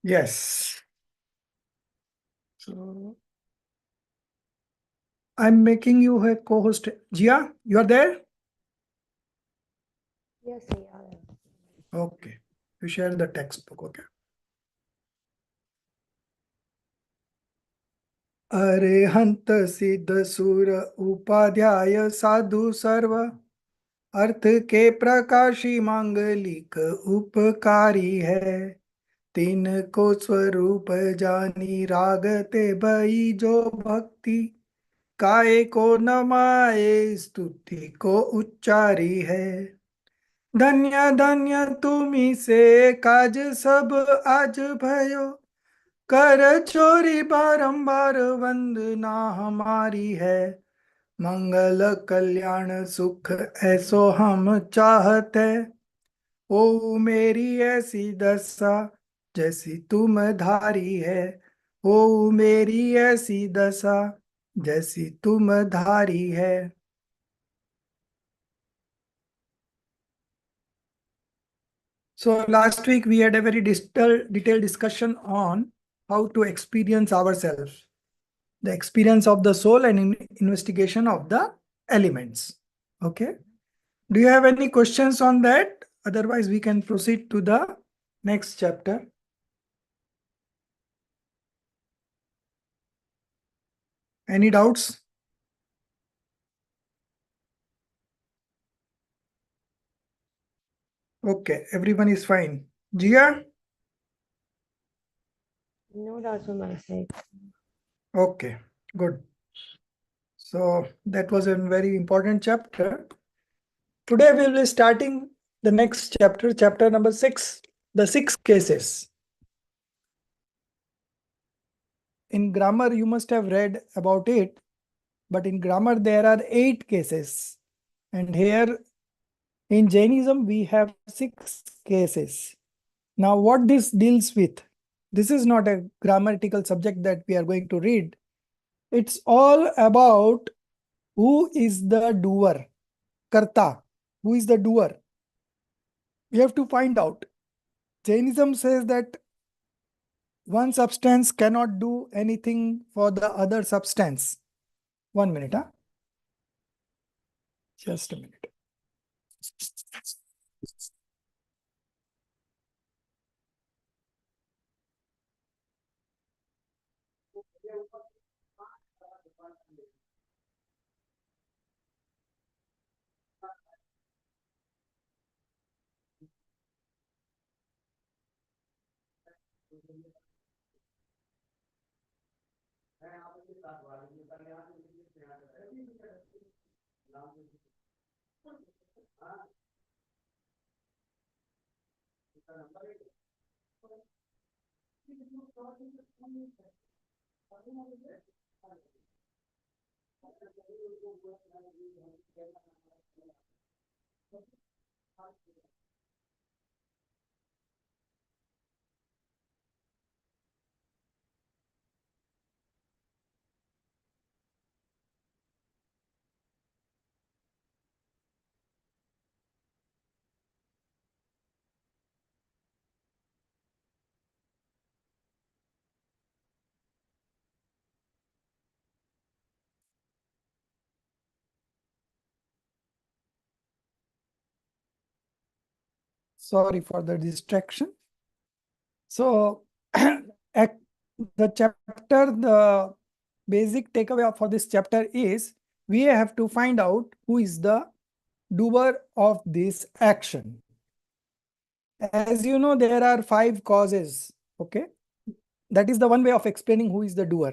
Yes. So I'm making you a co-host. Jia, you are there? Yes, yeah. Okay. You share the textbook. Okay. अरेहंत सिद्ध सुर उपाध्याय साधु सर्व अर्थ के प्रकाशी मांगलिक उपकारी है तीन को स्वरूप जानी रागते भई जो भक्ति काय को नमाए स्तुति को उच्चारी है धन्य धन्य तुम्ही से काज सब आज भयो कर चोरी बारंबार वंदना हमारी है मंगल कल्याण सुख ऐसो हम चाहते ओ मेरी ऐसी दशा जैसी तुम धारी है ओ मेरी ऐसी दशा जैसी तुम धारी है. So last week we had a very detailed discussion on how to experience ourselves, the experience of the soul and investigation of the elements. Okay. Do you have any questions on that? Otherwise, we can proceed to the next chapter. Any doubts? Okay, everyone is fine. Jia? No doubts on my side. Okay, good. So that was a very important chapter. Today we will be starting the next chapter, chapter number 6, the 6 cases. In grammar, you must have read about it, but in grammar, there are 8 cases. And here in Jainism, we have 6 cases. Now, what this deals with, this is not a grammatical subject that we are going to read. It's all about who is the doer, karta, who is the doer. We have to find out. Jainism says that one substance cannot do anything for the other substance. 1 minute, huh? Just a minute. Sorry for the distraction. So, the chapter, the basic takeaway for this chapter is we have to find out who is the doer of this action. As you know, there are 5 causes. Okay. That is the one way of explaining who is the doer.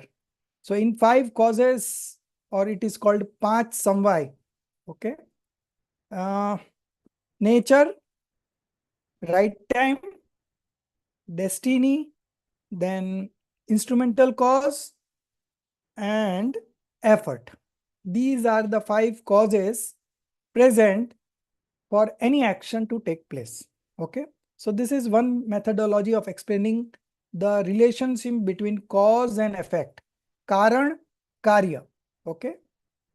So, in 5 causes, or it is called Panch Samvai. Okay. Nature, right time, destiny, then instrumental cause, and effort. These are the 5 causes present for any action to take place. Okay. So this is one methodology of explaining the relationship between cause and effect. Karan, Karya. Okay.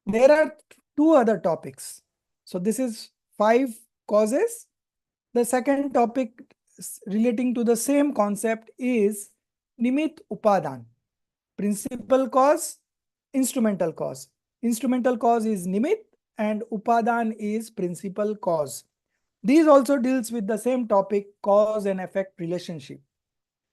There are 2 other topics. So this is 5 causes. The second topic relating to the same concept is Nimit Upadan. Principal cause, instrumental cause. Instrumental cause is Nimit and Upadan is principal cause. These also deals with the same topic, cause and effect relationship.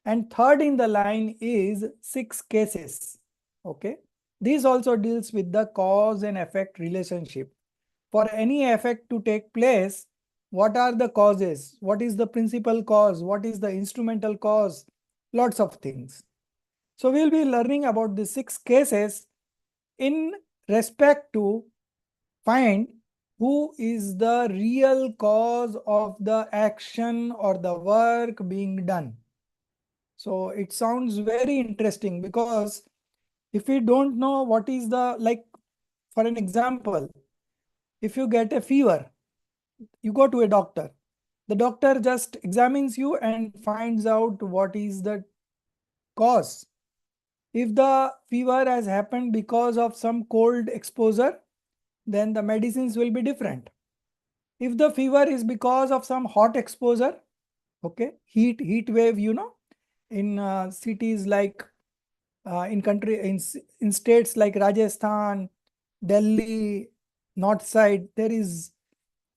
And third in the line is 6 cases. Okay. This also deals with the cause and effect relationship. For any effect to take place, what are the causes? What is the principal cause? What is the instrumental cause? Lots of things. So we'll be learning about the 6 cases in respect to find who is the real cause of the action or the work being done. So it sounds very interesting because if we don't know what is the, like, for an example, if you get a fever, you go to a doctor. The doctor just examines you and finds out what is the cause. If the fever has happened because of some cold exposure, then the medicines will be different. If the fever is because of some hot exposure, okay, heat wave, in cities like in states like Rajasthan, Delhi, north side, there is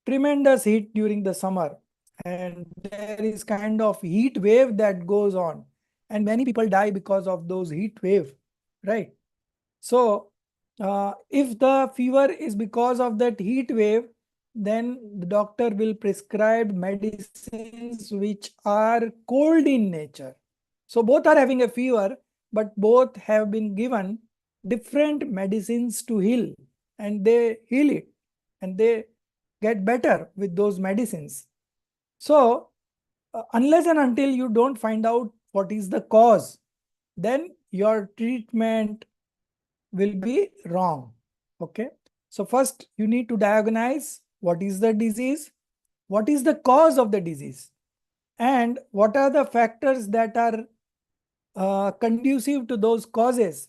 tremendous heat during the summer, and there is kind of heat wave that goes on, and many people die because of those heat wave, right? So if the fever is because of that heat wave, then the doctor will prescribe medicines which are cold in nature. So both are having a fever, but both have been given different medicines to heal, and they heal it and they get better with those medicines. So unless and until you don't find out what is the cause, then your treatment will be wrong. Okay. So first you need to diagnose what is the disease, what is the cause of the disease, and what are the factors that are conducive to those causes.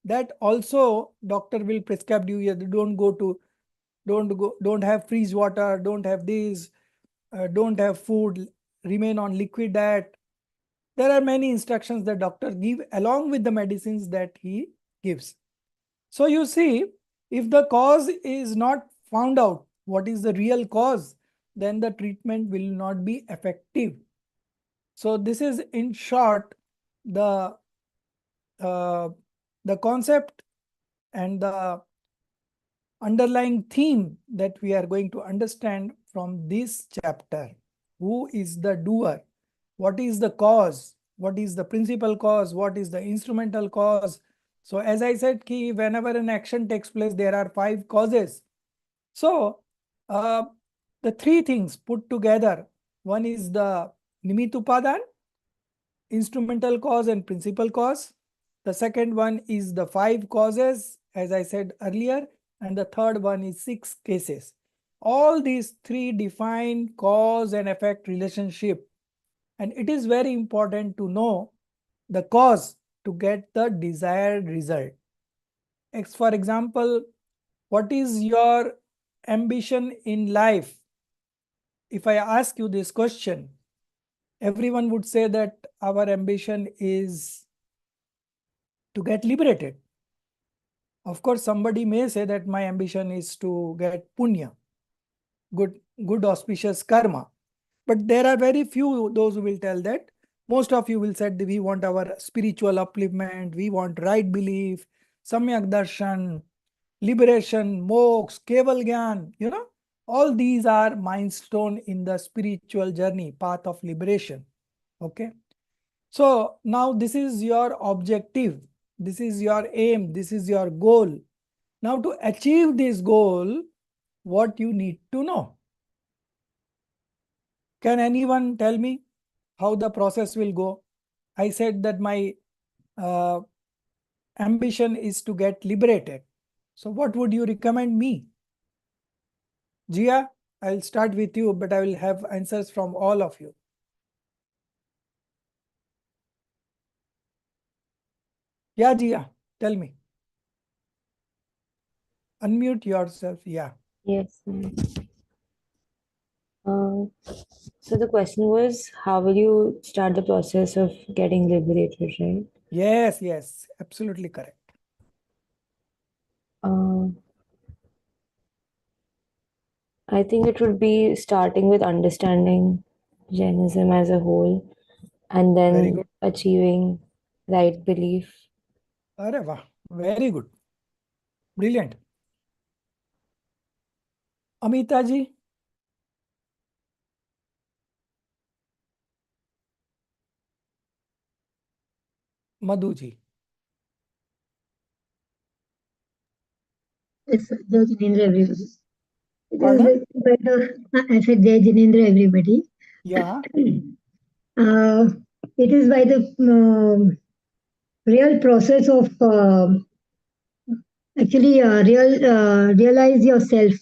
That also doctor will prescribe you. Don't have freeze water, don't have this, don't have food, remain on liquid diet. There are many instructions that doctor give along with the medicines that he gives. So you see, if the cause is not found out, what is the real cause, then the treatment will not be effective. So this is in short the uh, the concept and the underlying theme that we are going to understand from this chapter. Who is the doer? What is the cause? What is the principal cause? What is the instrumental cause? So as I said, ki whenever an action takes place, there are 5 causes. So the 3 things put together, one is the Nimitupadan, instrumental cause and principal cause. The second one is the 5 causes, as I said earlier, and the third one is 6 cases. All these 3 define cause and effect relationship. And it is very important to know the cause to get the desired result. For example, what is your ambition in life? If I ask you this question, everyone would say that our ambition is to get liberated. Of course, somebody may say that my ambition is to get punya, good auspicious karma. But there are very few those who will tell that. Most of you will say that we want our spiritual upliftment, we want right belief, samyak darshan, liberation, moksha, keval gyan, all these are milestone in the spiritual journey, path of liberation. Okay. So now this is your objective, this is your aim, this is your goal. Now to achieve this goal, what you need to know? Can anyone tell me how the process will go? I said that my uh, ambition is to get liberated. So what would you recommend me? Jia, I'll start with you, but I will have answers from all of you. Yeah, Jia, tell me. Unmute yourself. Yeah. Yes, ma'am. So the question was, how will you start the process of getting liberated, right? Yes, yes, absolutely correct. Uh, I think it would be starting with understanding Jainism as a whole and Very then good. achieving right belief. Arre wah, very good. Brilliant. Amita ji, Madhu ji. Yes, Jai Jinendra, everybody. Pardon? I said Jai Jinendra, everybody. Yeah. Uh, it is by the real process of actually realize yourself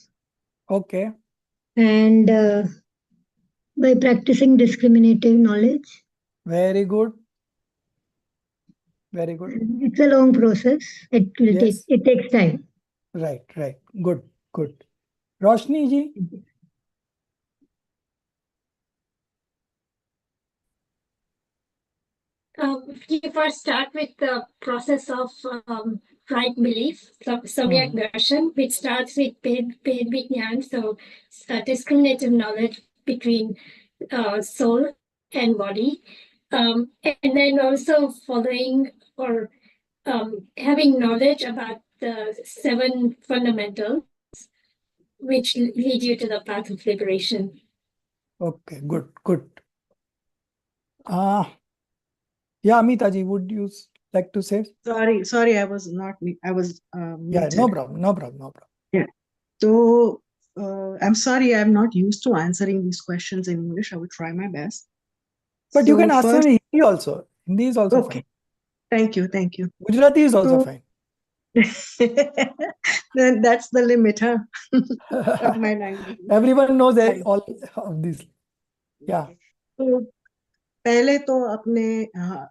Okay. and by practicing discriminative knowledge. Very good. Very good. It's a long process. Yes. It takes time. Right, right. Good, good. Roshni ji. You first start with the process of right belief, Samyak Darshan, which starts with paid Vijnan, so discriminative knowledge between soul and body. And then also following or having knowledge about the 7 fundamentals, which lead you to the path of liberation. Okay, good, good. Yeah, Amita ji, would you like to say? Sorry, I was not, I was Yeah, muted. no problem, no problem, no problem. Yeah. So, I'm sorry, I'm not used to answering these questions in English. I will try my best. But you So can ask first, in Hindi also. Hindi is also okay. Thank you. fine. Gujarati is also So- fine. Then that's the limit, huh? Of my language. Everyone knows Right. all of these. Yeah. तो पहले तो अपने हाँ,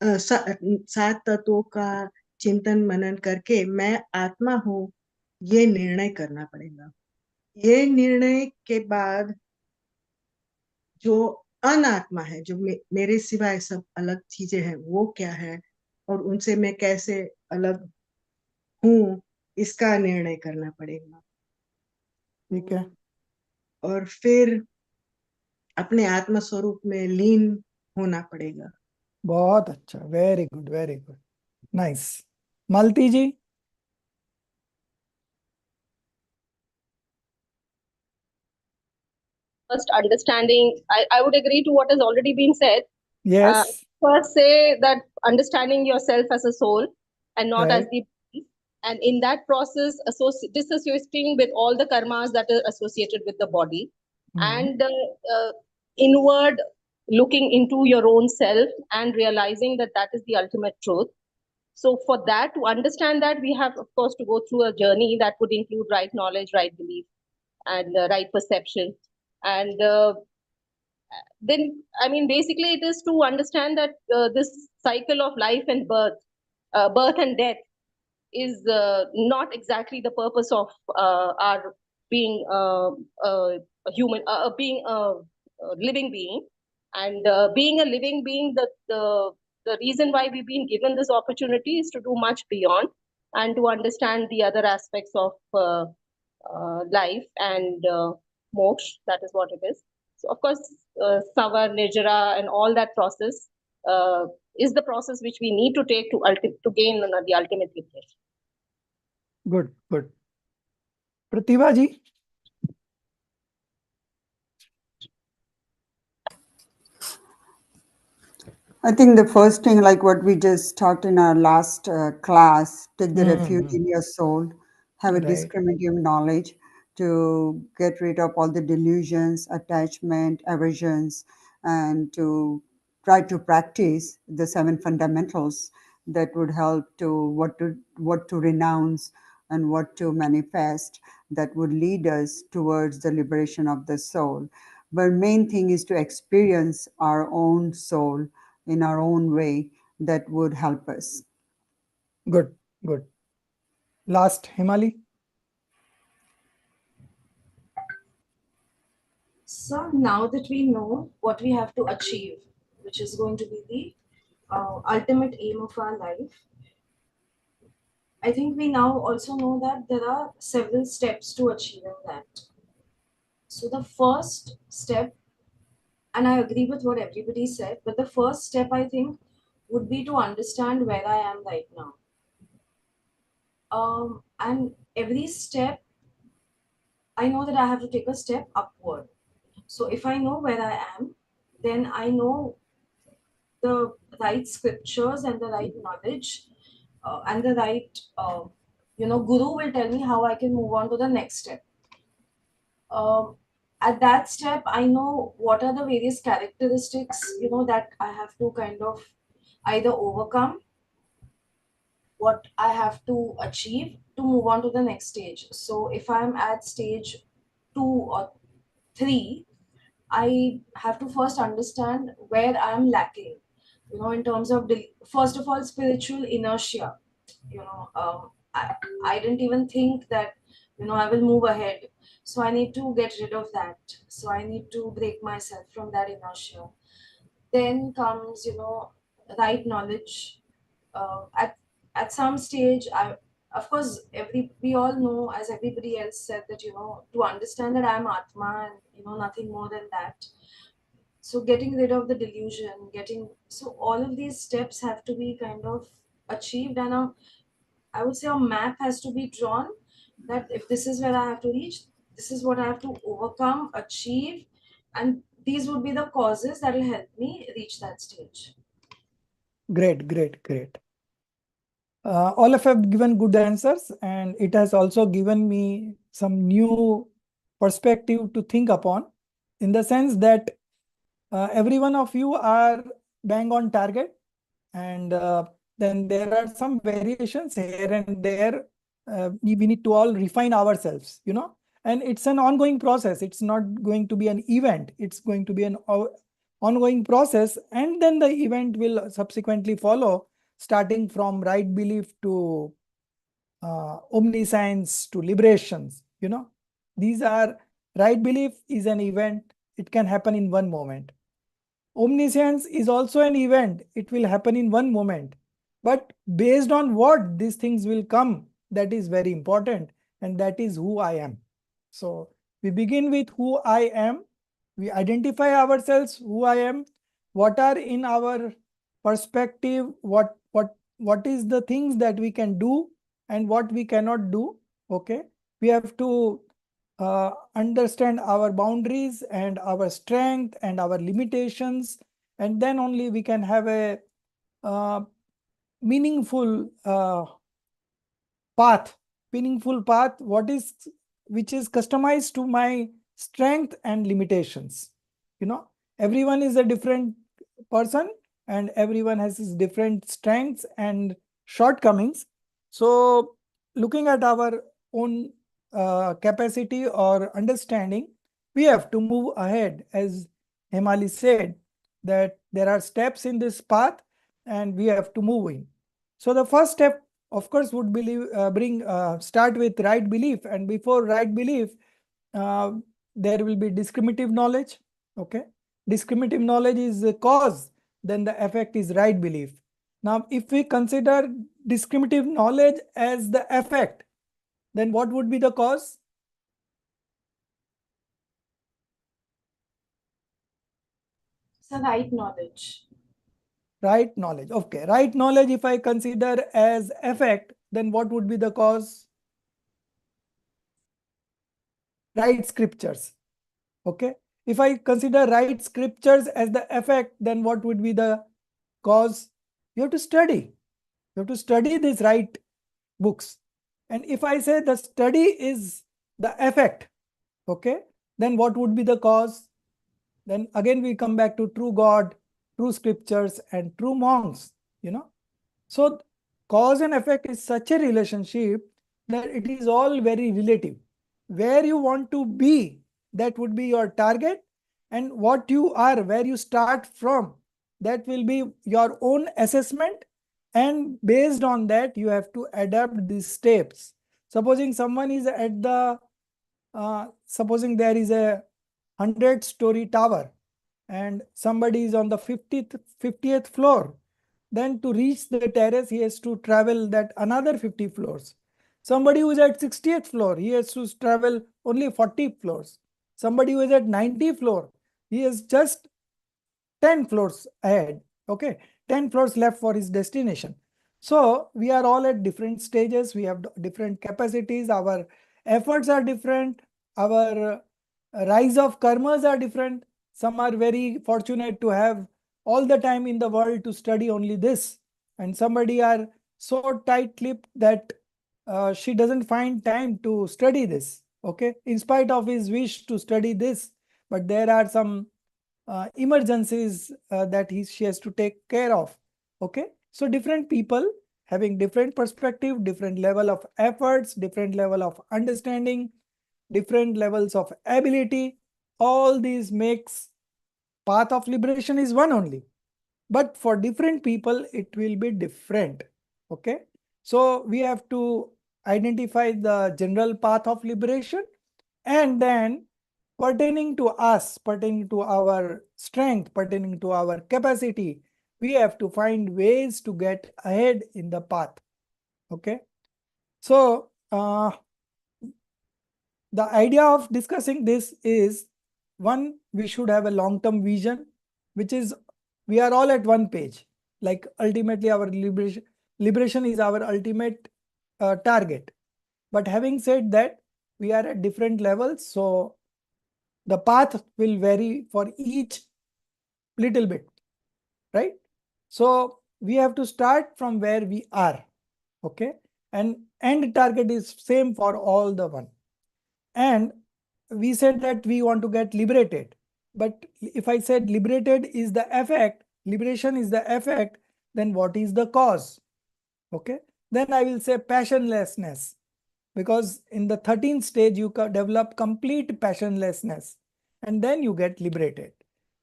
7 तत्वों का चिंतन मनन करके मैं आत्मा हूँ ये निर्णय करना पड़ेगा। ये निर्णय के बाद जो अनात्मा है, जो मेरे सिवाय सब अलग चीजें हैं, वो क्या है और उनसे मैं कैसे अलग हूँ, इसका निर्णय करना पड़ेगा। ठीक है। और फिर अपने आत्म स्वरूप में लीन होना पड़ेगा। बहुत अच्छा, very good, nice. Malti ji. First understanding, I would agree to what has already been said. Yes. First say that understanding yourself as a soul and not as Right. the body. And in that process, disassociating with all the karmas that are associated with the body. And inward looking into your own self and realizing that that is the ultimate truth. So for that, to understand that, we have, of course, to go through a journey that would include right knowledge, right belief, and right perception. And then, I mean, basically, it is to understand that this cycle of life and birth and death is not exactly the purpose of our being a human, being a living being. And being a living being, the reason why we've been given this opportunity is to do much beyond and to understand the other aspects of life and moksha. That is what it is. So, of course, Savar, Nijara, and all that process is the process which we need to take to gain the ultimate liberation. Good, good. Pratibha ji. I think the first thing, like what we just talked in our last class, take the refuge in your soul, have a Right. discriminative knowledge to get rid of all the delusions, attachment, aversions, and to try to practice the 7 fundamentals that would help to what to renounce and what to manifest that would lead us towards the liberation of the soul. But main thing is to experience our own soul in our own way that would help us. Good, good. Last, Himali. So now that we know what we have to achieve, which is going to be the ultimate aim of our life, I think we now also know that there are several steps to achieving that. So the first step, and I agree with what everybody said, but the first step I think would be to understand where I am right now. And every step, I know that I have to take a step upward. So if I know where I am, then I know the right scriptures and the right knowledge and the right, guru will tell me how I can move on to the next step. At that step, I know what are the various characteristics, that I have to kind of either overcome, what I have to achieve to move on to the next stage. So if I'm at stage 2 or 3, I have to first understand where I am lacking, in terms of, first of all, spiritual inertia. I didn't even think that, I will move ahead. So I need to get rid of that. So I need to break myself from that inertia. Then comes, right knowledge. At some stage, of course, we all know, as everybody else said, that, to understand that I'm Atma and, nothing more than that. So getting rid of the delusion, so all of these steps have to be kind of achieved, and I would say a map has to be drawn, that if this is where I have to reach, this is what I have to overcome, achieve, and these would be the causes that will help me reach that stage. Great, great, great. All of you have given good answers, and it has also given me some new perspective to think upon, in the sense that every one of you are bang on target, and then there are some variations here and there. We need to all refine ourselves, and it's an ongoing process. It's not going to be an event. It's going to be an ongoing process, and then the event will subsequently follow, starting from right belief to omniscience to liberations. These are, right belief is an event. It can happen in one moment. Omniscience is also an event. It will happen in one moment. But based on what these things will come, that is very important. And that is who I am. So we begin with who I am. We identify ourselves, who I am, what are in our perspective, what is the things that we can do and what we cannot do. Okay. We have to understand our boundaries and our strength and our limitations, and then only we can have a meaningful path, which is customized to my strength and limitations. Everyone is a different person, and everyone has his different strengths and shortcomings. So looking at our own capacity or understanding, we have to move ahead. As Hemali said, that there are steps in this path and we have to move in. So the first step, of course, would start with right belief, and before right belief, there will be discriminative knowledge. Okay, discriminative knowledge is the cause, then the effect is right belief. Now, if we consider discriminative knowledge as the effect, then what would be the cause? So right knowledge. Right knowledge. Okay, right knowledge, if I consider as effect, then what would be the cause? Right scriptures. Okay, if I consider right scriptures as the effect, then what would be the cause? You have to study. You have to study these right books. And if I say the study is the effect, okay, then what would be the cause? Then again we come back to true God, true scriptures, and true monks. So cause and effect is such a relationship that it is all very relative. Where you want to be, that would be your target, and what you are, where you start from, that will be your own assessment, and based on that you have to adapt these steps. Supposing someone is at the supposing there is a 100-story tower and somebody is on the 50th floor, then to reach the terrace, he has to travel that another 50 floors. Somebody who is at 60th floor, he has to travel only 40 floors. Somebody who is at 90th floor, he is just 10 floors ahead. Okay, 10 floors left for his destination. So we are all at different stages. We have different capacities. Our efforts are different. Our rise of karmas are different. Some are very fortunate to have all the time in the world to study only this. And somebody are so tight-lipped that she doesn't find time to study this. Okay, in spite of his wish to study this, but there are some emergencies that she has to take care of. Okay, so different people having different perspective, different level of efforts, different level of understanding, different levels of ability, all these makes path of liberation is one only, but for different people it will be different. Okay, so we have to identify the general path of liberation, and then pertaining to us, pertaining to our strength, pertaining to our capacity, we have to find ways to get ahead in the path. Okay, so the idea of discussing this is, one, we should have a long-term vision, which is we are all at one page. Like ultimately our liberation is our ultimate target. But having said that, we are at different levels. So the path will vary for each little bit, right? So we have to start from where we are. Okay. And end target is same for all the one. And we said that we want to get liberated. But if I said liberated is the effect, liberation is the effect, then what is the cause? Okay. Then I will say passionlessness, because in the 13th stage, you develop complete passionlessness and then you get liberated.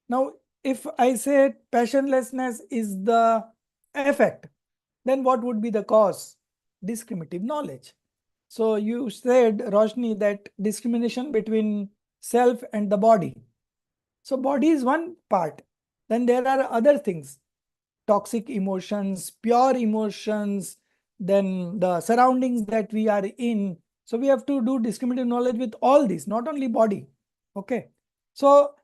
Now, if I say passionlessness is the effect, then what would be the cause? Discriminative knowledge. So you said, Roshni, that discrimination between self and the body. So body is one part. Then there are other things, toxic emotions, pure emotions, then the surroundings that we are in. So we have to do discriminative knowledge with all these, not only body. Okay. So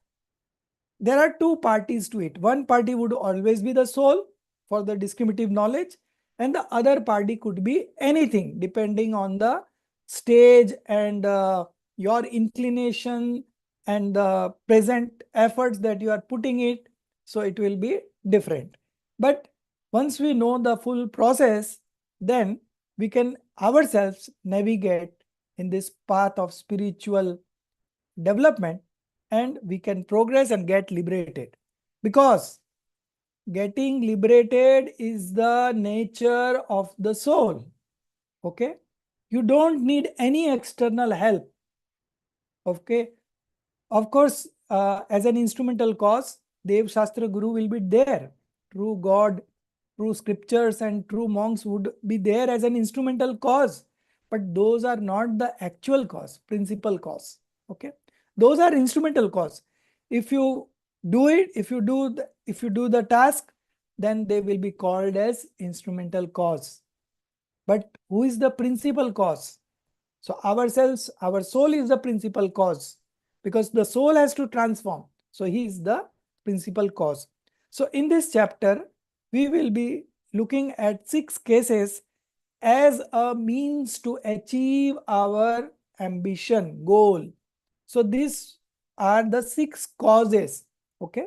there are two parties to it. One party would always be the soul for the discriminative knowledge, and the other party could be anything depending on the stage and your inclination and the present efforts that you are putting it. So it will be different. But once we know the full process, then we can ourselves navigate in this path of spiritual development, and we can progress and get liberated, because getting liberated is the nature of the soul. Okay, you don't need any external help. Okay, of course, as an instrumental cause, Dev Shastra Guru will be there. True God, true scriptures and true monks would be there as an instrumental cause. But those are not the actual cause, principal cause. Okay, those are instrumental cause. If you do it, if you do the task, then they will be called as instrumental cause. But who is the principal cause? So ourselves, our soul is the principal cause, because the soul has to transform. So he is the principal cause. So in this chapter, we will be looking at 6 cases as a means to achieve our ambition, goal. So these are the 6 causes. Okay.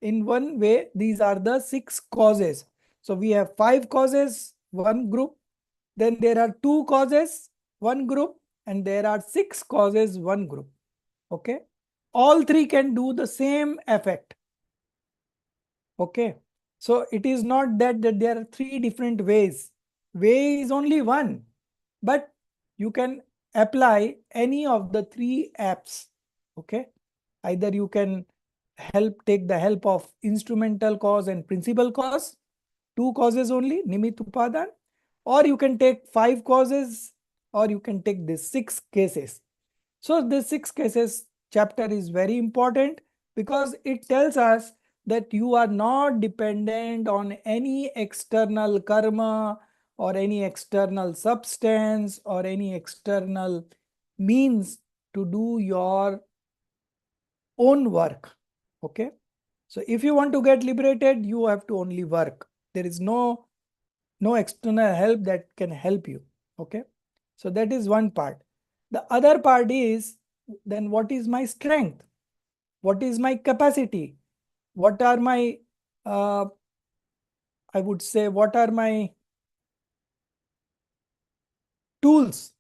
In one way, these are the 6 causes. So we have 5 causes, one group. Then there are 2 causes, one group, and there are 6 causes, one group. Okay. All 3 can do the same effect. Okay. So it is not that there are 3 different ways. Way is only one, but you can apply any of the 3 apps. Okay. Either you can take the help of instrumental cause and principal cause, 2 causes only, Nimit Upadan, or you can take 5 causes, or you can take these 6 cases. So these 6 cases chapter is very important because it tells us that you are not dependent on any external karma or any external substance or any external means to do your own work. Okay. So if you want to get liberated, you have to only work. There is no external help that can help you. Okay. So that is one part. The other part is, then what is my strength? What is my capacity? What are my, I would say, what are my tools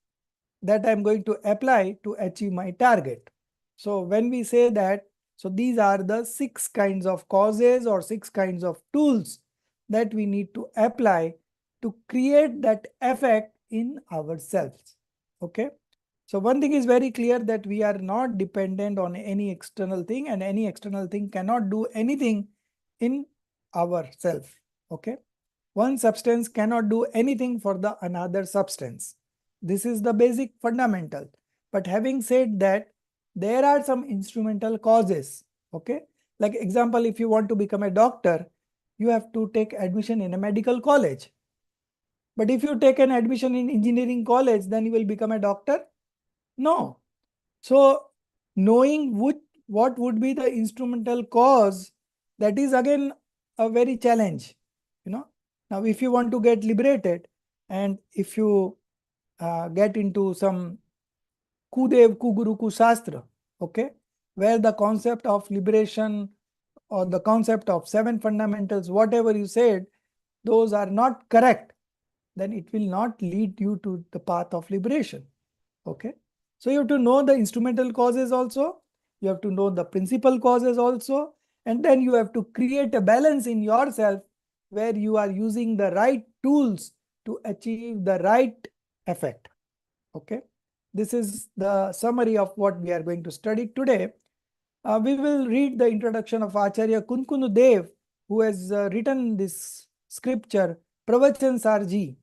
that I'm going to apply to achieve my target? So when we say that, so these are the 6 kinds of causes or 6 kinds of tools that we need to apply to create that effect in ourselves. Okay. So one thing is very clear, that we are not dependent on any external thing, and any external thing cannot do anything in ourselves. Okay. One substance cannot do anything for the another substance. This is the basic fundamental. But having said that, there are some instrumental causes. Okay. Like example, if you want to become a doctor, you have to take admission in a medical college. But if you take an admission in engineering college, then you will become a doctor? No. So knowing what would be the instrumental cause, that is again a very challenge. Now if you want to get liberated, and if you get into some Kudev Kuguru Kusastra, okay, where the concept of liberation or the concept of 7 fundamentals, whatever you said, those are not correct, then it will not lead you to the path of liberation. Okay. So you have to know the instrumental causes also, you have to know the principal causes also, and then you have to create a balance in yourself where you are using the right tools to achieve the right effect. Okay. This is the summary of what we are going to study today. We will read the introduction of Acharya Kunkunu Dev, who has written this scripture, Pravachan Sarji.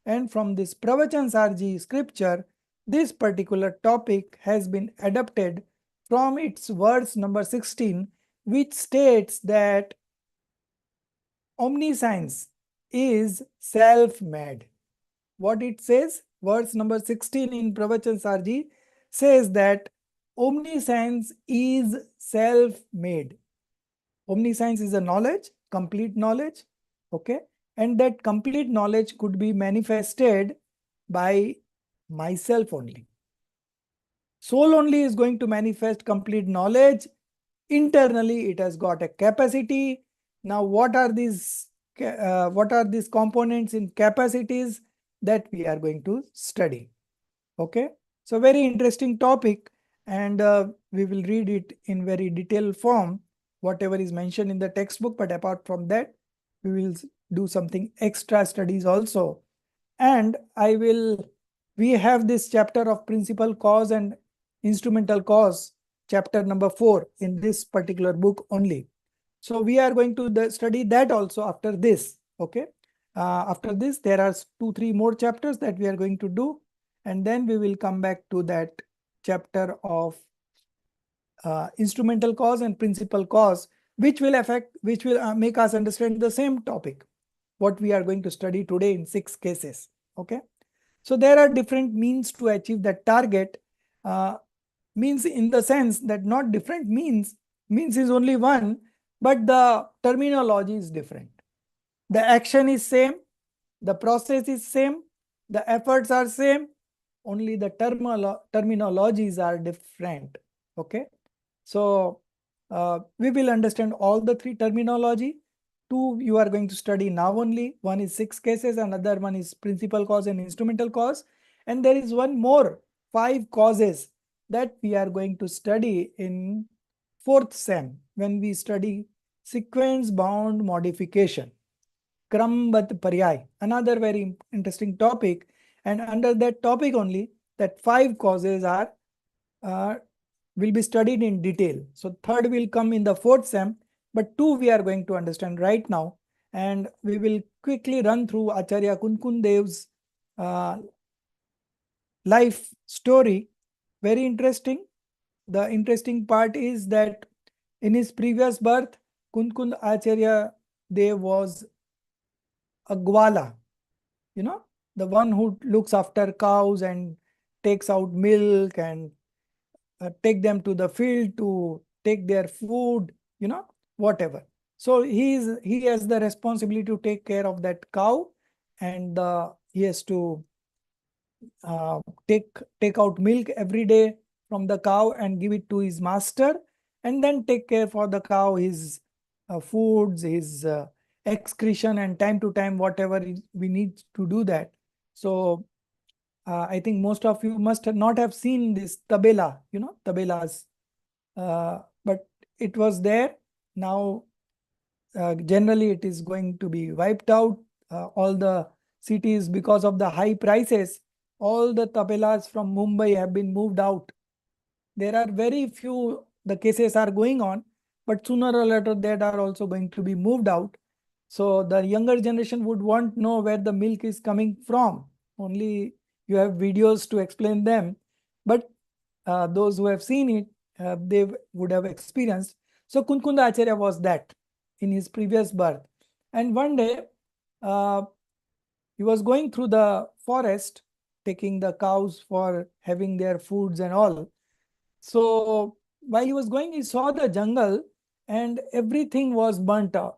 And from this Pravachan Sarji scripture, this particular topic has been adapted from its verse number 16, which states that omniscience is self-made. What it says, verse number 16 in Pravachan Sarji says that omniscience is self-made. Omniscience is a knowledge, complete knowledge, okay? And that complete knowledge could be manifested by myself only. Soul only is going to manifest complete knowledge. Internally, it has got a capacity. Now, what are these components in capacities that we are going to study? Okay, so very interesting topic, and we will read it in very detailed form, whatever is mentioned in the textbook. But apart from that, we will do something extra studies also. And we have this chapter of principal cause and instrumental cause, chapter number 4 in this particular book only. So we are going to study that also after this. Okay. After this, there are 2-3 more chapters that we are going to do. And then we will come back to that chapter of instrumental cause and principal cause, which will make us understand the same topic, what we are going to study today in 6 cases. Okay. So there are different means to achieve that target. Means in the sense that not different means is only one, but the terminology is different. The action is same, the process is same, the efforts are same, only the terminologies are different. Okay. So we will understand all the 3 terminology. 2 you are going to study now only. One is 6 cases, another one is principal cause and instrumental cause. And there is one more, 5 causes that we are going to study in 4th sem when we study sequence bound modification. Krambat Paryay, another very interesting topic. And under that topic only, that 5 causes are will be studied in detail. So 3rd will come in the 4th sem, but 2 we are going to understand right now. And we will quickly run through Acharya Kunkun Dev's life story. Very interesting. the interesting part is that in his previous birth, Kunkund Acharya Dev was a Gwala, the one who looks after cows and takes out milk and take them to the field to take their food, whatever. So he has the responsibility to take care of that cow, and he has to take out milk every day from the cow and give it to his master, and then take care for the cow, his foods, his excretion, and time to time whatever we need to do that. So I think most of you must not have seen this tabela, tabelas, but it was there. Now generally it is going to be wiped out. All the cities, because of the high prices, all the tabelas from Mumbai have been moved out. There are very few, the cases are going on, but sooner or later that are also going to be moved out. So the younger generation would want to know where the milk is coming from. Only you have videos to explain them, but those who have seen it, they would have experienced. So Kunkunda Acharya was that in his previous birth. And one day, he was going through the forest, taking the cows for having their foods and all. So while he was going, he saw the jungle and everything was burnt out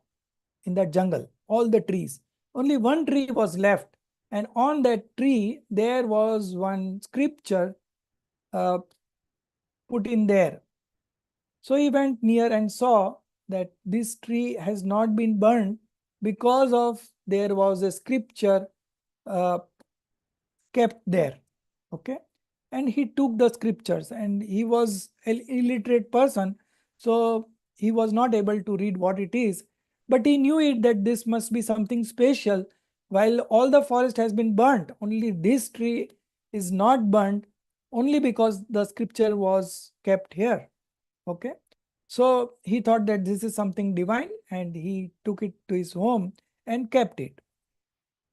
in that jungle, all the trees. Only one tree was left. And on that tree, there was one scripture put in there. So he went near and saw that this tree has not been burned because of there was a scripture uh, kept there. Okay. And he took the scriptures, and he was an illiterate person. So he was not able to read what it is, but he knew it that this must be something special. While all the forest has been burnt, only this tree is not burnt, only because the scripture was kept here. Okay. So he thought that this is something divine, and he took it to his home and kept it.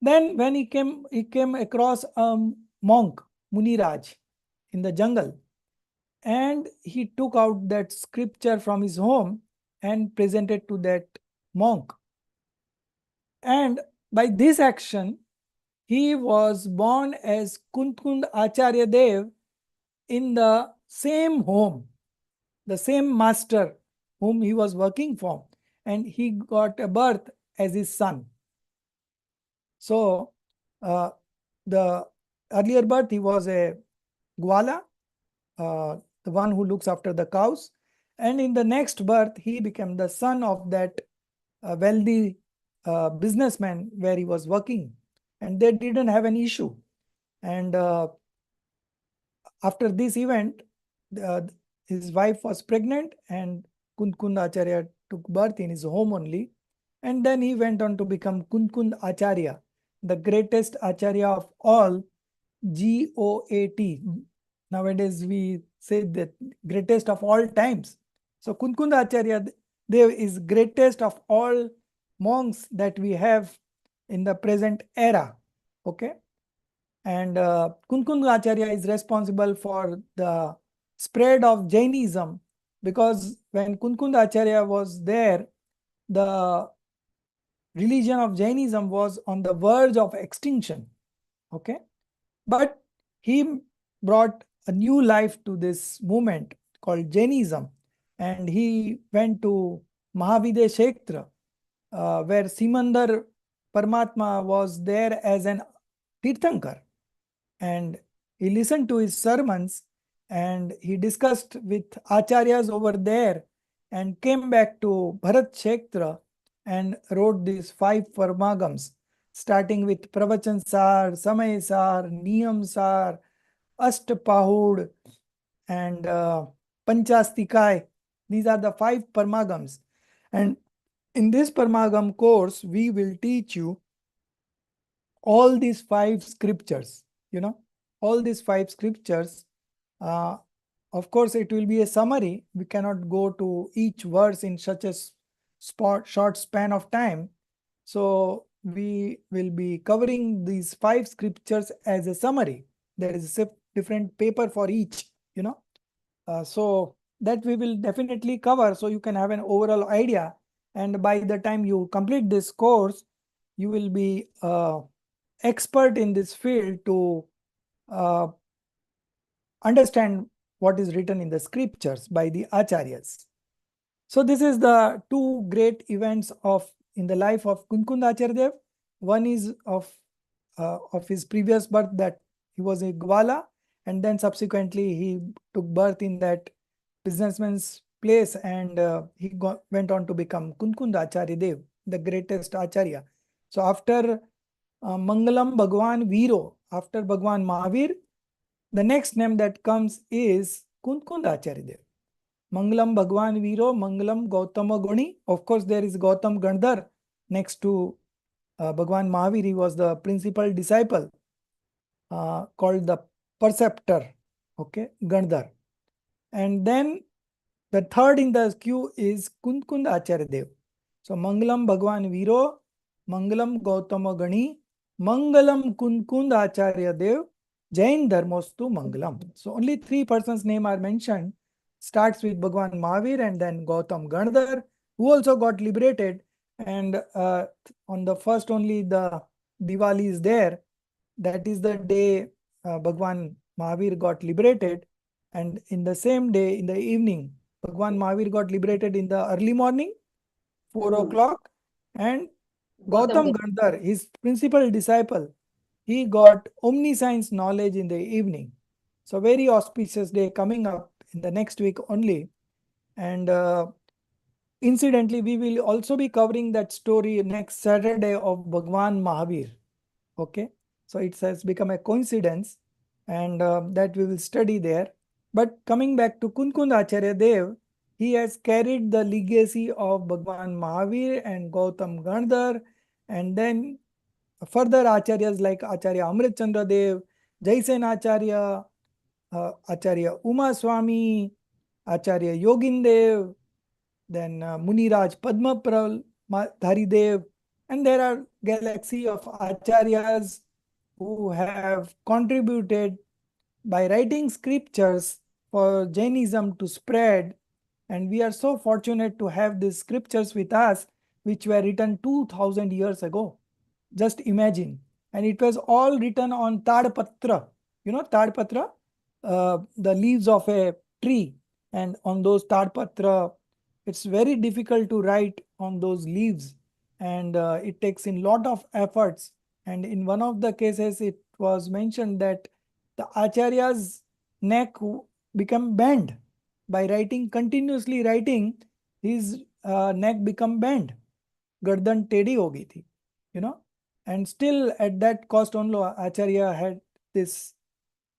Then when he came across a monk, Muniraj, in the jungle, and he took out that scripture from his home and presented to that monk. And by this action, he was born as Kunkund Acharya Dev in the same home, the same master whom he was working for, and he got a birth as his son. So the earlier birth, he was a Gwala, the one who looks after the cows. And in the next birth, he became the son of that wealthy businessman where he was working. And they didn't have an issue. And after this event, uh, his wife was pregnant, and Kunkund Acharya took birth in his home only. And then he went on to become Kunkund Acharya, the greatest Acharya of all, GOAT. Nowadays we say that greatest of all times. So Kunkund Acharya Dev is greatest of all monks that we have in the present era. Okay. And Kunkund Acharya is responsible for the spread of Jainism, because when Kunkund Acharya was there, the religion of Jainism was on the verge of extinction. Okay. But he brought a new life to this movement called Jainism. And he went to Mahavide Kshetra, where Simandar Paramatma was there as an Tirthankar. And he listened to his sermons, and he discussed with acharyas over there, and came back to Bharat Kshetra and wrote these 5 Parmagams, starting with Pravachan Sar, Samay Sar, Niyam Sar, Ashtapahud, and Panchastikai. These are the 5 Parmagams. And in this Parmagam course, we will teach you all these 5 scriptures, all these 5 scriptures. Of course, it will be a summary. We cannot go to each verse in such a short span of time. So we will be covering these 5 scriptures as a summary. There is a different paper for each, So that we will definitely cover, so you can have an overall idea. And by the time you complete this course, you will be expert in this field to understand what is written in the scriptures by the acharyas. So this is the two great events in the life of Kunkund Acharya Dev. One is of his previous birth, that he was a Gwala, and then subsequently he took birth in that businessman's place, and went on to become Kunkund Acharya Dev, the greatest Acharya. So after Mangalam Bhagwan Viro, after Bhagwan Mahavir, the next name that comes is Kunkund Acharya Dev. Mangalam Bhagwan Viro, Mangalam Gautama Guni. Of course, there is Gautam Gandhar next to Bhagwan Mahavir. He was the principal disciple called the preceptor, okay, Gandhar. And then the third in the queue is Kunkund Acharya Dev. So Mangalam Bhagwan Viro, Mangalam Gautama Gani, Mangalam Kunkund Acharya Dev, Jain Dharmostu Mangalam. So only three persons' name are mentioned. Starts with Bhagwan Mahavir and then Gautam Gandhar, who also got liberated. And on the first only the Diwali is there. That is the day Bhagwan Mahavir got liberated. And in the same day, in the evening, Bhagwan Mahavir got liberated in the early morning, 4 o'clock. And Gautam Gandhar, his principal disciple, he got omniscience knowledge in the evening. So very auspicious day coming up in the next week only. And incidentally, we will also be covering that story next Saturday of Bhagwan Mahavir. Okay, so it has become a coincidence, and that we will study there. But coming back to Kunkund Acharya Dev, he has carried the legacy of Bhagwan Mahavir and Gautam Gandhar, and then further acharyas like Acharya Amrit Chandra Dev, Jaisen Acharya, Acharya Uma Swami, Acharya Yogin Dev, then Muniraj Padma Dhari Dev, and there are galaxy of acharyas who have contributed by writing scriptures for Jainism to spread. And we are so fortunate to have these scriptures with us, which were written 2000 years ago. Just imagine. And it was all written on Tadpatra. You know Tadpatra? The leaves of a tree. And on those Tadpatra, it's very difficult to write on those leaves. And it takes in lot of efforts. And in one of the cases, it was mentioned that the Acharya's neck become bent by continuously writing. His neck become bent. गर्दन टेढ़ी हो गई थी, you know. And still at that cost only, Acharya had this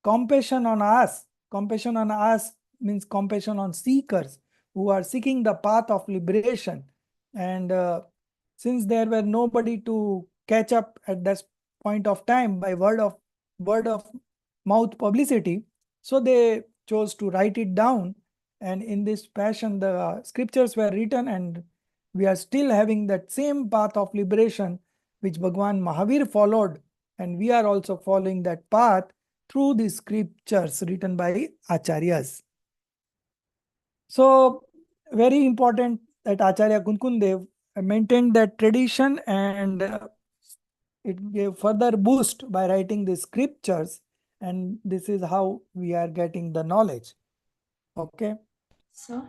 compassion on us. Compassion on us means compassion on seekers who are seeking the path of liberation. And since there were nobody to catch up at that point of time by word of mouth publicity, so they chose to write it down. And in this passion, the scriptures were written, and we are still having that same path of liberation which Bhagwan Mahavir followed, and we are also following that path through the scriptures written by acharyas. So very important that Acharya Kunkund Dev maintained that tradition, and it gave further boost by writing the scriptures, and this is how we are getting the knowledge. Okay. Sir,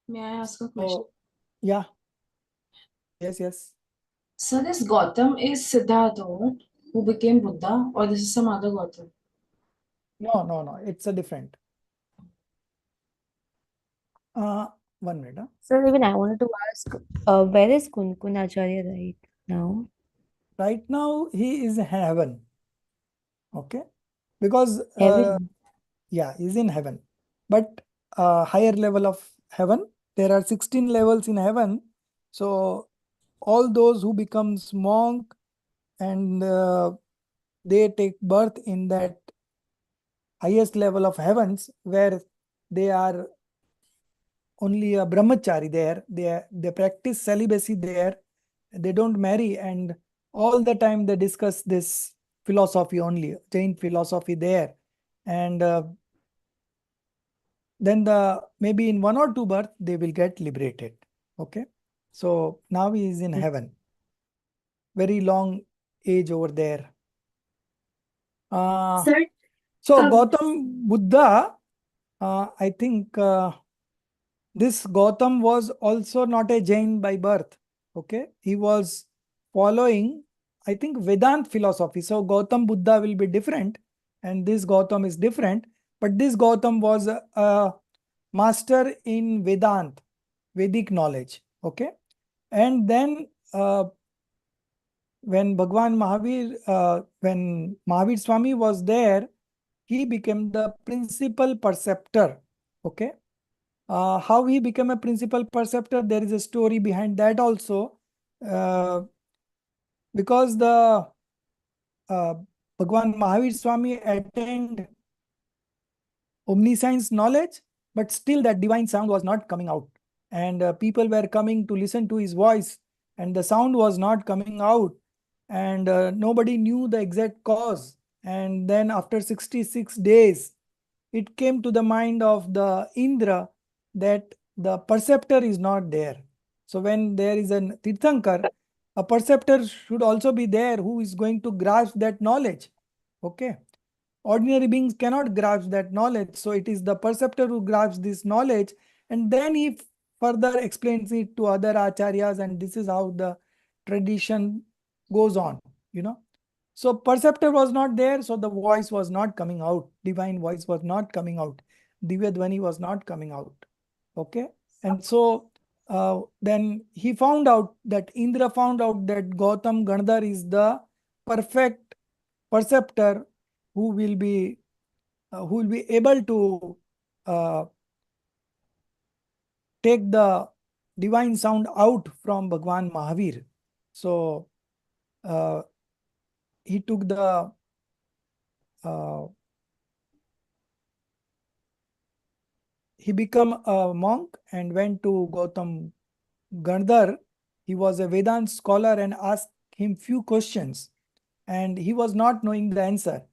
may I ask a question? Yeah. Yes. So this Gautam is Siddhartha who became Buddha, or this is some other Gautam? No. It's a different. One minute. So even I wanted to ask, where is Kunkund Acharya right now? Right now, he is in heaven. Okay. Because, Heaven. yeah, he's in heaven. But higher level of heaven, there are 16 levels in heaven. So all those who becomes monk and they take birth in that highest level of heavens, where they are only a brahmachari there. They practice celibacy there. They don't marry, and all the time they discuss this philosophy only, Jain philosophy there. And then maybe in 1 or 2 births, they will get liberated. Okay. So now he is in heaven. Very long age over there. Sir, So um, Gautam Buddha, I think this Gautam was also not a Jain by birth. Okay. He was following, I think, Vedant philosophy. So Gautam Buddha will be different, and this Gautam is different. But this Gautam was a master in Vedant, Vedic knowledge. Okay. And then when when Mahavir Swami was there, he became the principal perceptor. Okay. How he became a principal perceptor, there is a story behind that also. Because the Bhagwan Mahavir Swami attained omniscience knowledge, but still that divine sound was not coming out. And people were coming to listen to his voice, and the sound was not coming out. And nobody knew the exact cause. And then after 66 days, it came to the mind of the Indra that the perceptor is not there. So when there is a Tirthankar, a perceptor should also be there who is going to grasp that knowledge. Okay. Ordinary beings cannot grasp that knowledge. So it is the perceptor who grasps this knowledge, and then he further explains it to other acharyas, and this is how the tradition goes on, you know. So perceptor was not there, so the voice was not coming out. Divine voice was not coming out. Divya Dvani was not coming out. Okay. And so then he found out that Indra found out that Gautam Gandhar is the perfect perceptor who will be able to uh, take the divine sound out from Bhagwan Mahavir. So he took the he became a monk and went to Gautam Gandhar. He was a Vedant scholar and asked him few questions, and he was not knowing the answer.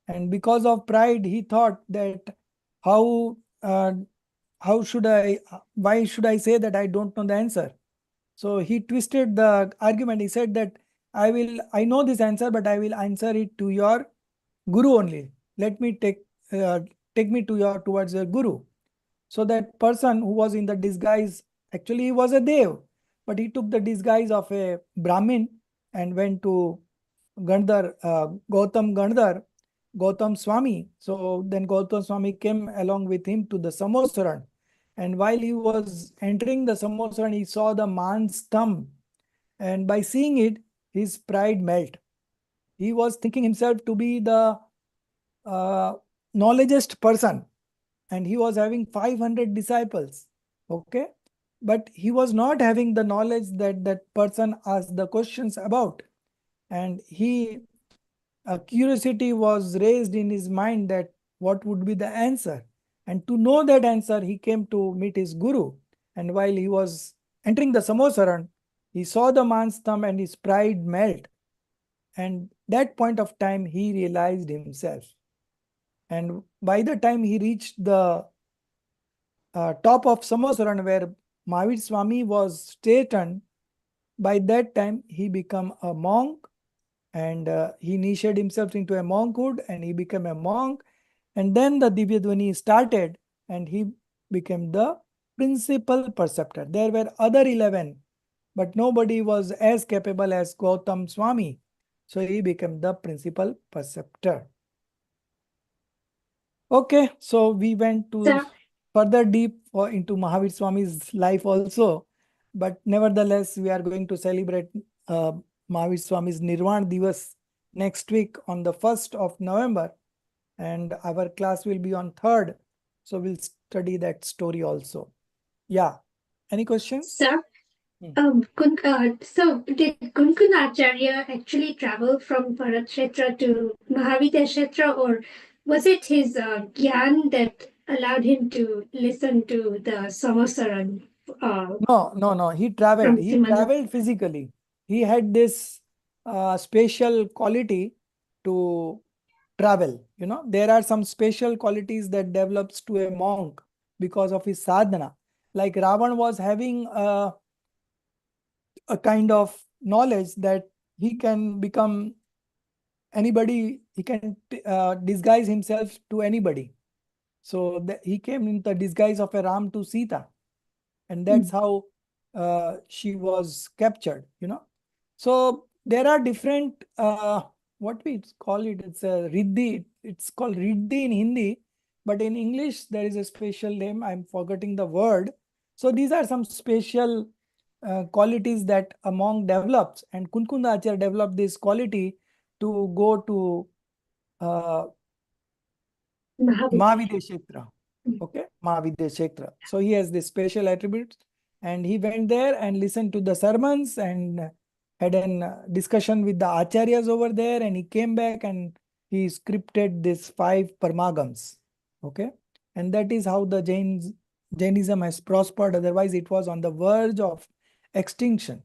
And because of pride, he thought that how uh, why should I say that I don't know the answer? So he twisted the argument. He said that I know this answer, but I will answer it to your guru only. Let me take me towards your guru. So that person who was in the disguise, actually he was a dev, but he took the disguise of a Brahmin and went to Gautam Gandhar, Gautam Swami. So then Gautam Swami came along with him to the Samosaran. And while he was entering the Samosaran, he saw the man's thumb. And by seeing it, his pride melt. He was thinking himself to be the knowledgeest person, and he was having 500 disciples. Okay. But he was not having the knowledge that that person asked the questions about. And a curiosity was raised in his mind that what would be the answer. And to know that answer, he came to meet his guru. And while he was entering the Samosaran, he saw the man's thumb and his pride melt. And that point of time, he realized himself. And by the time he reached the top of Samosaran, where Mahavir Swami was stationed, by that time he became a monk, and he initiated himself into a monkhood, and he became a monk. And then the Divya Dvani started, and he became the principal perceptor. There were other 11, but nobody was as capable as Gautam Swami. So he became the principal perceptor. Okay, so we went to sir, further deep into Mahavir Swami's life also. But nevertheless, we are going to celebrate uh, Mahavir Swami's Nirvana Divas next week on the 1st of November. And our class will be on 3rd. So we'll study that story also. Yeah. Any questions? sir, so did Kunkun Acharya actually travel from Bharat Kshetra to Mahavida Kshetra, or was it his gyan that allowed him to listen to the Samasaran No. He traveled. from He Simana? traveled physically. He had this special quality to travel. You know, there are some special qualities that develops to a monk because of his sadhana. Like Ravan was having a kind of knowledge that he can become anybody, he can disguise himself to anybody. So he came in the disguise of a Ram to Sita, and that's how she was captured, you know. So there are different, what we call it, it's a Riddhi, it's called Riddhi in Hindi, but in English there is a special name, I'm forgetting the word. So these are some special qualities that a monk develops, and Kunkunda Acharya developed this quality to go to Mahavideshetra. Okay, Mahavideshetra. So he has this special attributes, and he went there and listened to the sermons and had a discussion with the acharyas over there, and he came back and he scripted this 5 parmagams. Okay, and that is how the Jainism has prospered. Otherwise, it was on the verge of extinction.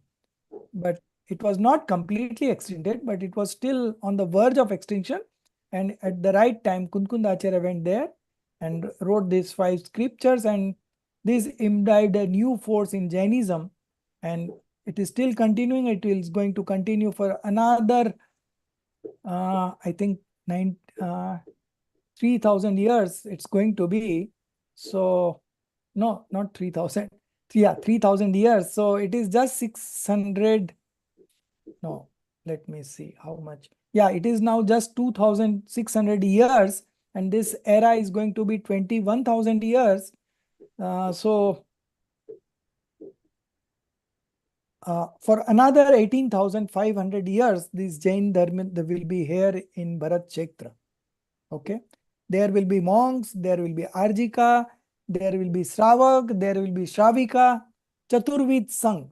But it was not completely extincted, but it was still on the verge of extinction. And at the right time, Kunkunda Acharya went there and wrote these 5 scriptures, and this imbibed a new force in Jainism, and it is still continuing. It is going to continue for another, I think, 3,000 years. It's going to be. So, no, not 3,000. Yeah, 3,000 years. So it is just 600. No, let me see how much. Yeah, it is now just 2,600 years, and this era is going to be 21,000 years. So for another 18,500 years, this Jain Dharma will be here in Bharat Kshetra. Okay, there will be monks, there will be Arjika, there will be Shravak, there will be Shravika, Chaturvid Sangh,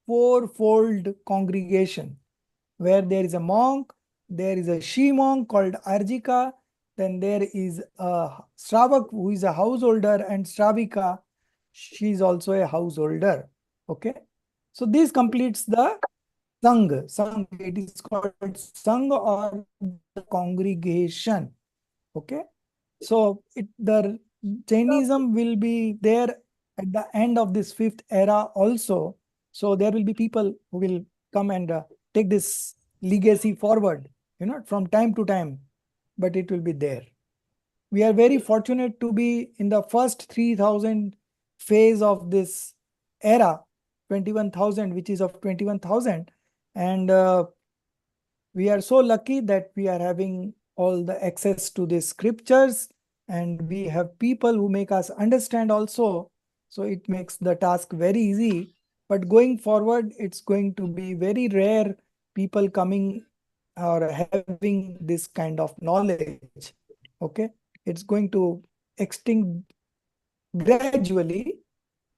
4-fold congregation, where there is a monk, there is a she monk called Arjika, then there is a Shravak who is a householder, and Shravika, she is also a householder. Okay, so this completes the Sangh. Sangh, it is called Sangh or the congregation. Okay, so the Jainism will be there at the end of this 5th era also. So there will be people who will come and take this legacy forward, you know, from time to time, but it will be there. We are very fortunate to be in the first 3,000 phase of this era, 21,000, which is of 21,000. And we are so lucky that we are having all the access to the scriptures, and we have people who make us understand also. So it makes the task very easy. But going forward, it's going to be very rare people coming or having this kind of knowledge. Okay, it's going to extinct gradually,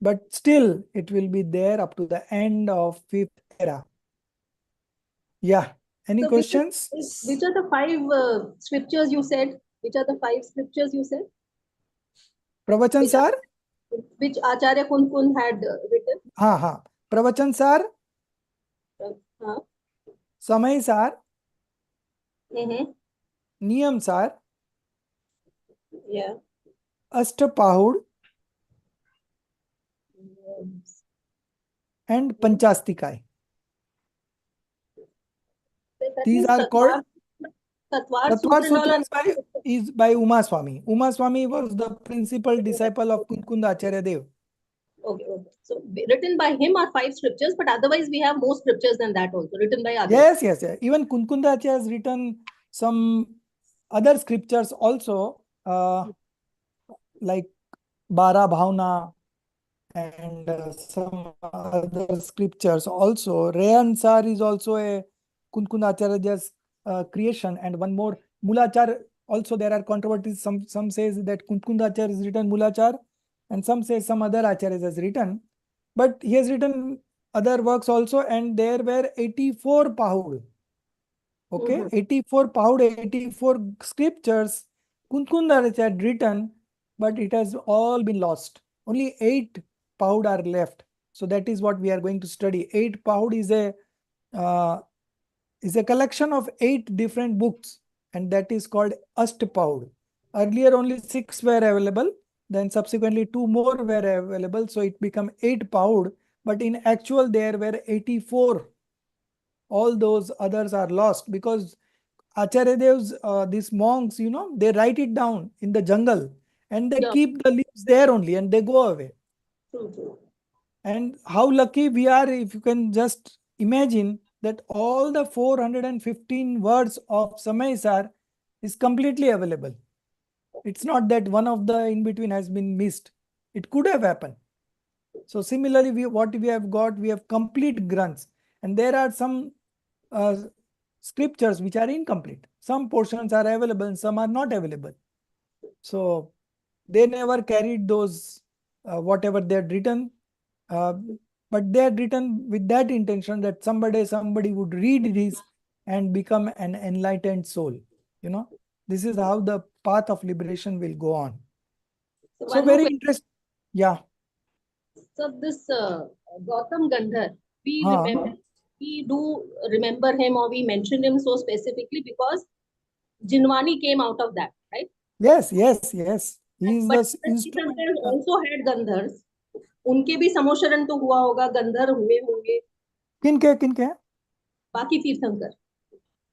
but still it will be there up to the end of 5th era. Yeah. Any questions? Which are the 5 scriptures you said? Which are the 5 scriptures you said? Pravachan sar? Which Acharya Kunkun had written? हाँ. प्रवचन सार, समय सार, नियम सार, Yeah. अष्टपाहुड़, and Panchastikai. These are called Tatvar Sutra is by Uma Swami. Uma Swami was the principal disciple of Kunkunda Acharya Dev. Okay. So written by him are 5 scriptures, but otherwise we have more scriptures than that also written by others. Yes. Even Kunkunda Acharya has written some other scriptures also, like Bara Bhavna and some other scriptures also. Rayansar is also a Kunkunda Acharya's creation, and one more Mulachar. Also, there are controversies. Some says that Kunkunda Acharya has written Mulachar, and some say some other Acharyas has written. But he has written other works also, and there were 84 Pahud. Okay, 84 Pahud, 84 scriptures Kunkunda Acharya had written, but it has all been lost. Only 8 Pahud are left. So that is what we are going to study. 8 Pahud is a collection of 8 different books, and that is called Ashtapahud. Earlier only 6 were available, Then subsequently 2 more were available, so it became 8 pound. But in actual there were 84. All those others are lost because Acharya Dev's these monks, they write it down in the jungle and they keep the leaves there only and they go away. True. And how lucky we are if you can just imagine that all the 415 words of Samaisar is completely available. It's not that one of the in between has been missed. It could have happened. So similarly, what we have got, we have complete grunts, and there are some scriptures which are incomplete. Some portions are available and some are not available. So they never carried those whatever they had written, but they had written with that intention that somebody would read this and become an enlightened soul. This is how the path of liberation will go on. So very interesting. Yeah. So this Gautam Gandhar, we do remember him or we mentioned him so specifically because Jinwani came out of that, right? Yes. He is But the instrument. also had Gandhars. उनके भी समोशरण तो हुआ होगा, गंधर हुए होंगे. किनके बाकी तीर्थंकर.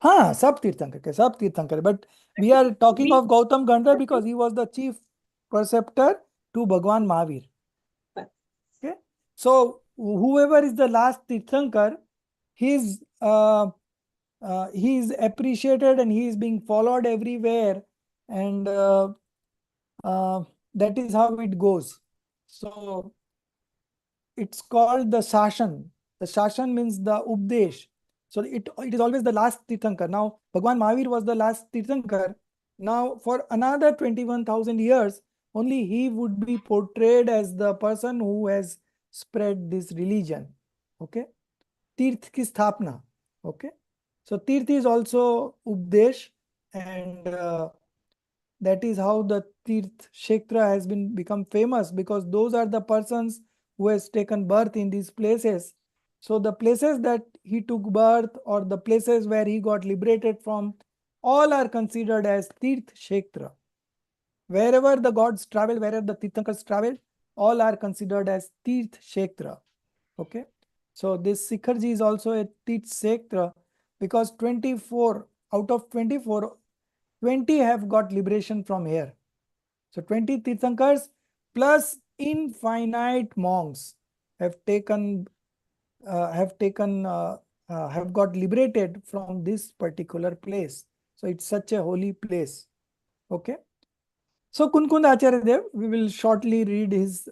हाँ, सब तीर्थंकर. But we are talking of Gautam Gandhar because he was the chief preceptor to Bhagwan Mahavir. Okay. So whoever is the last Tirthankar, he is appreciated and he is being followed everywhere, and that is how it goes. So it's called the Sashan. The Sashan means the Updesh. So it is always the last Tirthankar. Now Bhagwan Mahavir was the last Tirthankar. Now for another 21,000 years, only he would be portrayed as the person who has spread this religion. Okay. Tirth ki sthapna. Okay. So Tirth is also Updesh, and that is how the Tirth Kshetra has become famous, because those are the persons who has taken birth in these places. So the places that he took birth or the places where he got liberated from, all are considered as Tirth Kshetra. Wherever the gods travel, wherever the Tirthankars travel, all are considered as Tirth Kshetra. Okay. So this Sikharji is also a Tirth Kshetra because 24 out of 24, 20 have got liberation from here. So 20 Tirthankars plus infinite monks have got liberated from this particular place. So it's such a holy place. Okay. So Kunkund Acharya Dev, we will shortly read his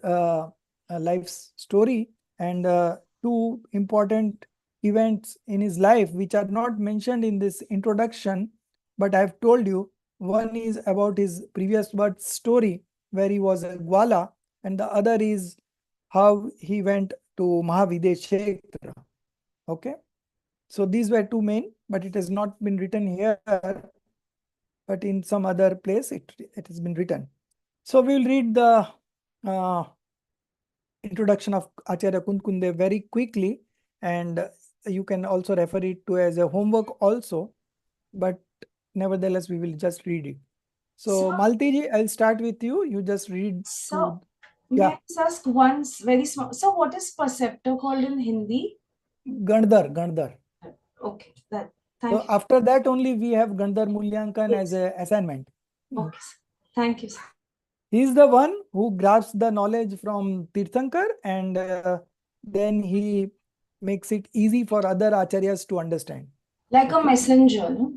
life story, and two important events in his life which are not mentioned in this introduction, but I have told you. One is about his previous birth story where he was a Gwala, and the other is how he went to Mahavidesh Kshetra. Okay. So these were two main, but it has not been written here, but in some other place it has been written. So we will read the introduction of Acharya Kunkundev very quickly, and you can also refer it to as a homework also, but nevertheless we will just read it. So Malti ji, I'll start with you. You just read. So may I just ask once very small. So what is preceptor called in Hindi? Gandhar. Okay, thank you. After that only we have Gandhar Mulyankan as a assignment. Okay, thank you, sir. He is the one who grabs the knowledge from Tirthankar, and then he makes it easy for other acharyas to understand. Like a messenger, no?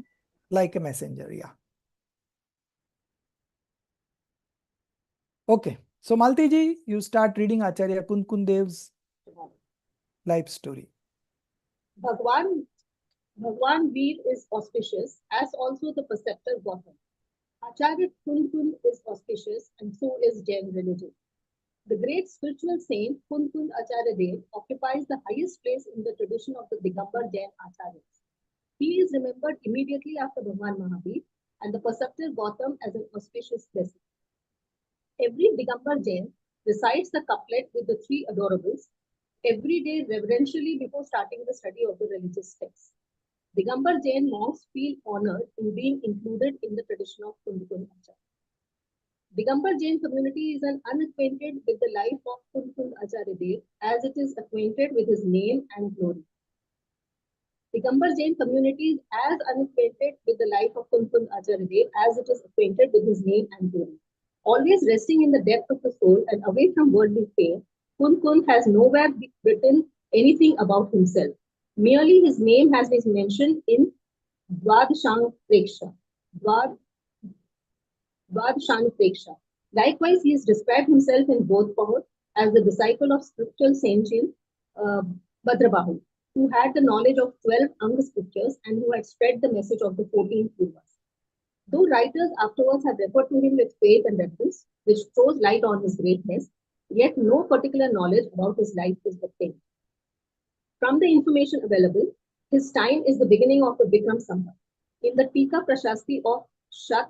Like a messenger, yeah. Okay, so Malti ji, you start reading Acharya Kunkundev's life story. Bhagwan Veer is auspicious, as also the preceptor Gautam. Acharya Kunkund is auspicious, and so is Jain religion. The great spiritual saint Kunkund Acharya Dev occupies the highest place in the tradition of the Digambar Jain Acharyas. He is remembered immediately after Bhagwan Mahavir and the preceptor Gautam as an auspicious blessing. Every Digambar Jain recites the couplet with the three adorables every day reverentially before starting the study of the religious texts. Digambar Jain monks feel honored in being included in the tradition of Kunkund Acharya. Digambar Jain community is unacquainted with the life of Kunkund Acharya Dev as it is acquainted with his name and glory. Digambar Jain community is as unacquainted with the life of Kunkund Acharya Dev as it is acquainted with his name and glory. Always resting in the depth of the soul and away from worldly fame, Kunkund has nowhere written anything about himself. Merely his name has been mentioned in Dwadashang Preksha. Dwadashang Preksha. Likewise, he has described himself in both Pahut as the disciple of scriptural saint Bhadrabahu, who had the knowledge of 12 Anga scriptures and who had spread the message of the 14 Purvas. Though writers afterwards have referred to him with faith and reverence, which throws light on his greatness, yet no particular knowledge about his life is obtained. From the information available, his time is the beginning of the Bikram Samvat. In the Tika Prashasti of Shat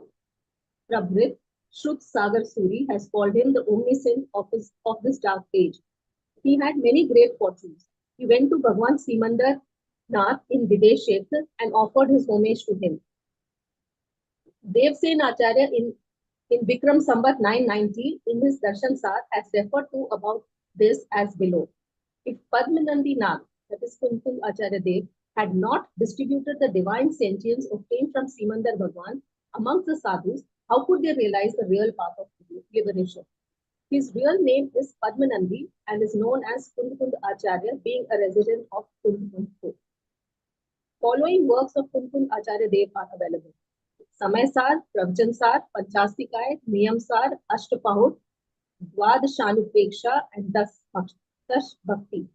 Prabhrit, Shud Sagar Suri has called him the omniscient of this dark age. He had many great fortunes. He went to Bhagwan Simandar Nath in Videsh Kshetra and offered his homage to him. Devsen Acharya in Bikram Sambat 990 in his Darshan Sar has referred to about this as below. If Padmanandi Nath, that is Kunkund Acharya Dev, had not distributed the divine sentience obtained from Simandar Bhagwan amongst the sadhus, how could they realize the real path of liberation? His real name is Padmanandi and is known as Kunkund Acharya, being a resident of Kunkund. Following works of Kunkund Acharya Dev are available: Samay Sar, Pravachan Sar, Panchastikay, Niyam Sar, Ashtapahut, Dwadashanupreksha, and Das Bhakti.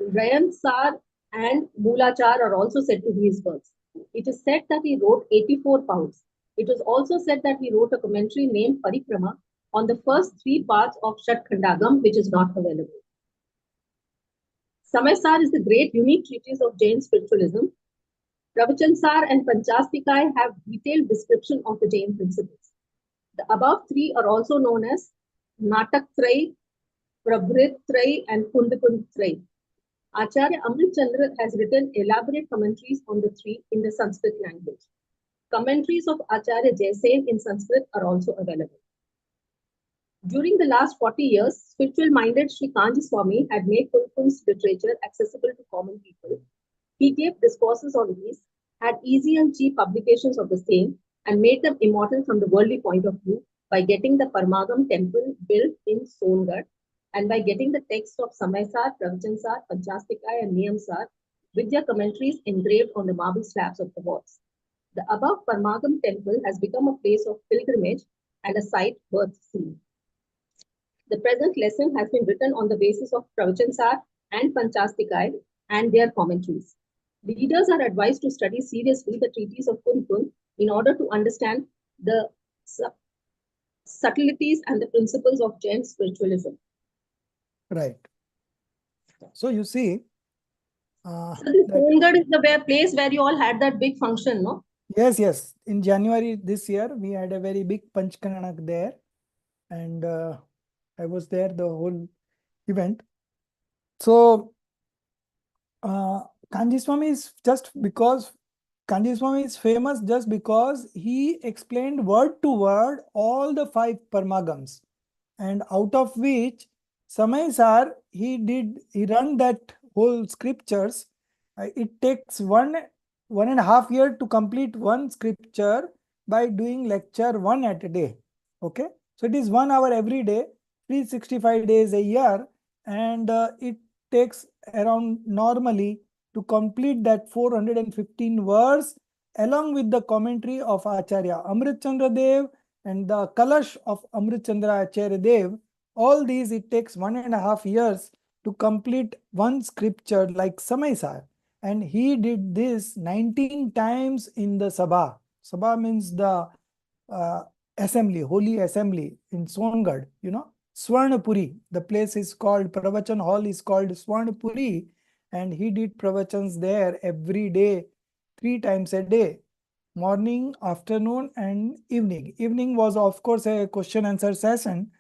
Rayan Sar and Moolachar are also said to be his works. It is said that he wrote 84 pahuts. It is also said that he wrote a commentary named Parikrama on the first 3 parts of Shat Khandagam, which is not available. Samay Sar is the great unique treatise of Jain spiritualism. Pravachan Sar and Panchastikay have detailed description of the Jain principles. The above 3 are also known as Natak Trai, Prabhrit Trai, and Kundakund Trai. Acharya Amrit Chandra has written elaborate commentaries on the 3 in the Sanskrit language. Commentaries of Acharya Jaisen in Sanskrit are also available. During the last 40 years, spiritual-minded Sri Kanji Swami had made Kunkund's literature accessible to common people. He gave discourses on these, had easy and cheap publications of the same, and made them immortal from the worldly point of view by getting the Parmagam temple built in Songarh and by getting the texts of Samay Sar, Pravachan Sar, Panchastikay, and Niyam Sar with their commentaries engraved on the marble slabs of the walls. The above Parmagam temple has become a place of pilgrimage and a sight worth seeing. The present lesson has been written on the basis of Pravachan Sar and Panchastikay and their commentaries. Readers are advised to study seriously the treatise of Kunkund in order to understand the subtleties and the principles of Jain spiritualism. Right. So you see, So this Songarh is the place where you all had that big function, no? Yes, yes. In January this year, we had a very big Panchkananak there, and I was there the whole event. So Kanji Swami is Kanji Swami is famous just because he explained word to word all the 5 Parmagams, and out of which Samay Sar, he run that whole scriptures. It takes 1.5 years to complete one scripture by doing lecture 1 at a day. Okay, so it is 1 hour every day, 365 days a year, and it takes around normally to complete that 415 verse along with the commentary of Acharya Amrit Chandra Dev and the Kalash of Amrit Chandra Acharya Dev. All these it takes 1.5 years to complete one scripture like Samay Sar. And he did this 19 times in the Sabha. Sabha means the assembly, holy assembly in Songarh, Swarnapuri. The place is called, Pravachan Hall is called Swarnapuri, and he did pravachans there every day, 3 times a day, morning, afternoon, and evening. Evening was of course a question answer session,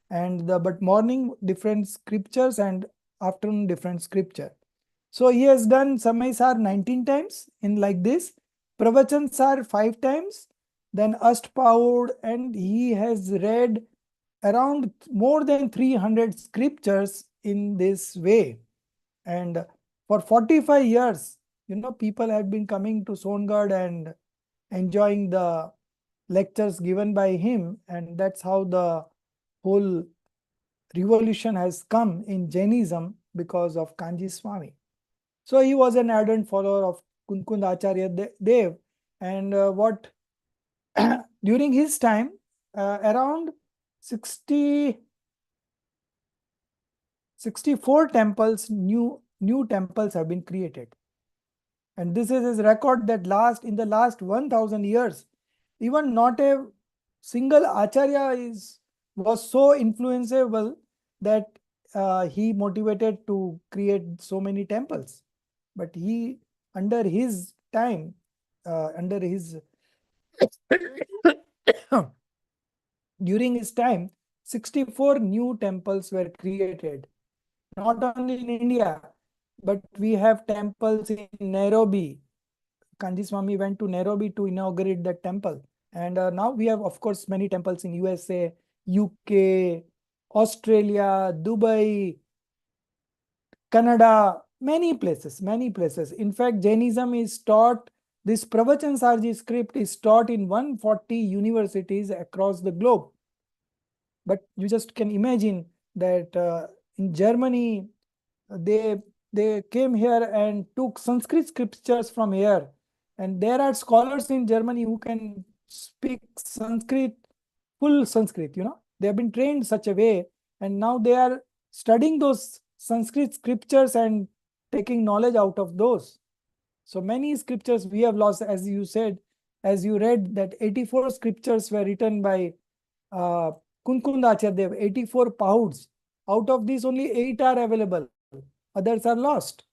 and but morning different scriptures and afternoon different scripture. So he has done Samay Sar 19 times in like this, Pravachans are 5 times, then Ashtapaud, and he has read around more than 300 scriptures in this way. And for 45 years, people have been coming to Songad and enjoying the lectures given by him, and that's how the whole revolution has come in Jainism because of Kanji Swami. So he was an ardent follower of Kunkund Acharya Dev, and what during his time, around 64 temples, new temples have been created. And this is his record that in the last 1000 years, even not a single Acharya was so influenceable that he motivated to create so many temples. But under his time, during his time, 64 new temples were created. Not only in India, but we have temples in Nairobi. Kanji Swami went to Nairobi to inaugurate that temple. And now we have, of course, many temples in USA, UK, Australia, Dubai, Canada, many places, many places. In fact, Jainism is taught, this Pravachan Sarji script is taught in 140 universities across the globe. But you just can imagine that in Germany, they came here and took Sanskrit scriptures from here. And there are scholars in Germany who can speak Sanskrit, full Sanskrit, They have been trained such a way, and now they are studying those Sanskrit scriptures and taking knowledge out of those. So many scriptures we have lost, as you said, as you read, that 84 scriptures were written by Kunkund Acharya Dev, 84 Pahuds. Out of these, only 8 are available. Others are lost.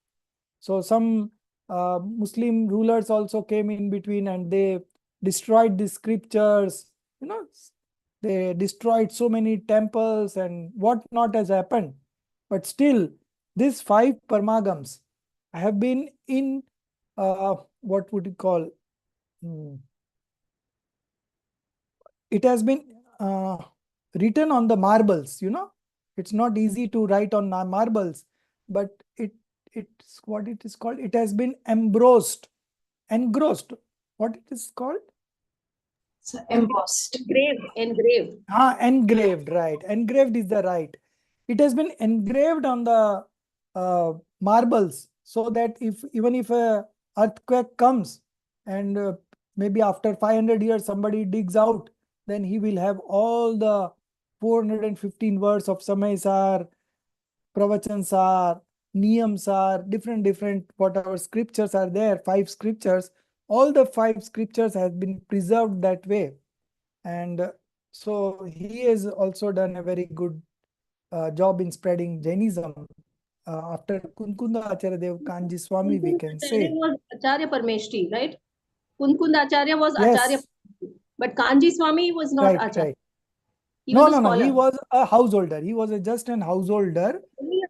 So some Muslim rulers also came in between, and they destroyed the scriptures. They destroyed so many temples and what not has happened. But still, these 5 Parmagams have been in what would you call? It has been written on the marbles. It's not easy to write on marbles, but it's what it is called. It has been engrossed. What it is called? So embossed. Engraved. Engraved, right. Engraved is the right. It has been engraved on the marbles, so that even if a earthquake comes and maybe after 500 years somebody digs out, then he will have all the 415 words of Samaysar, Pravachansar, Niyamsar, different whatever scriptures are there, 5 scriptures. All the 5 scriptures have been preserved that way. And so he has also done a very good job in spreading Jainism. After Kunkunda Acharya Dev, Kanji Swami, we can say. Was Acharya Parmeshti, right? Kunkund Acharya was Acharya, Yes, but Kanji Swami was not right, Acharya. right. He was a No. scholar. He was a householder. He was just an householder.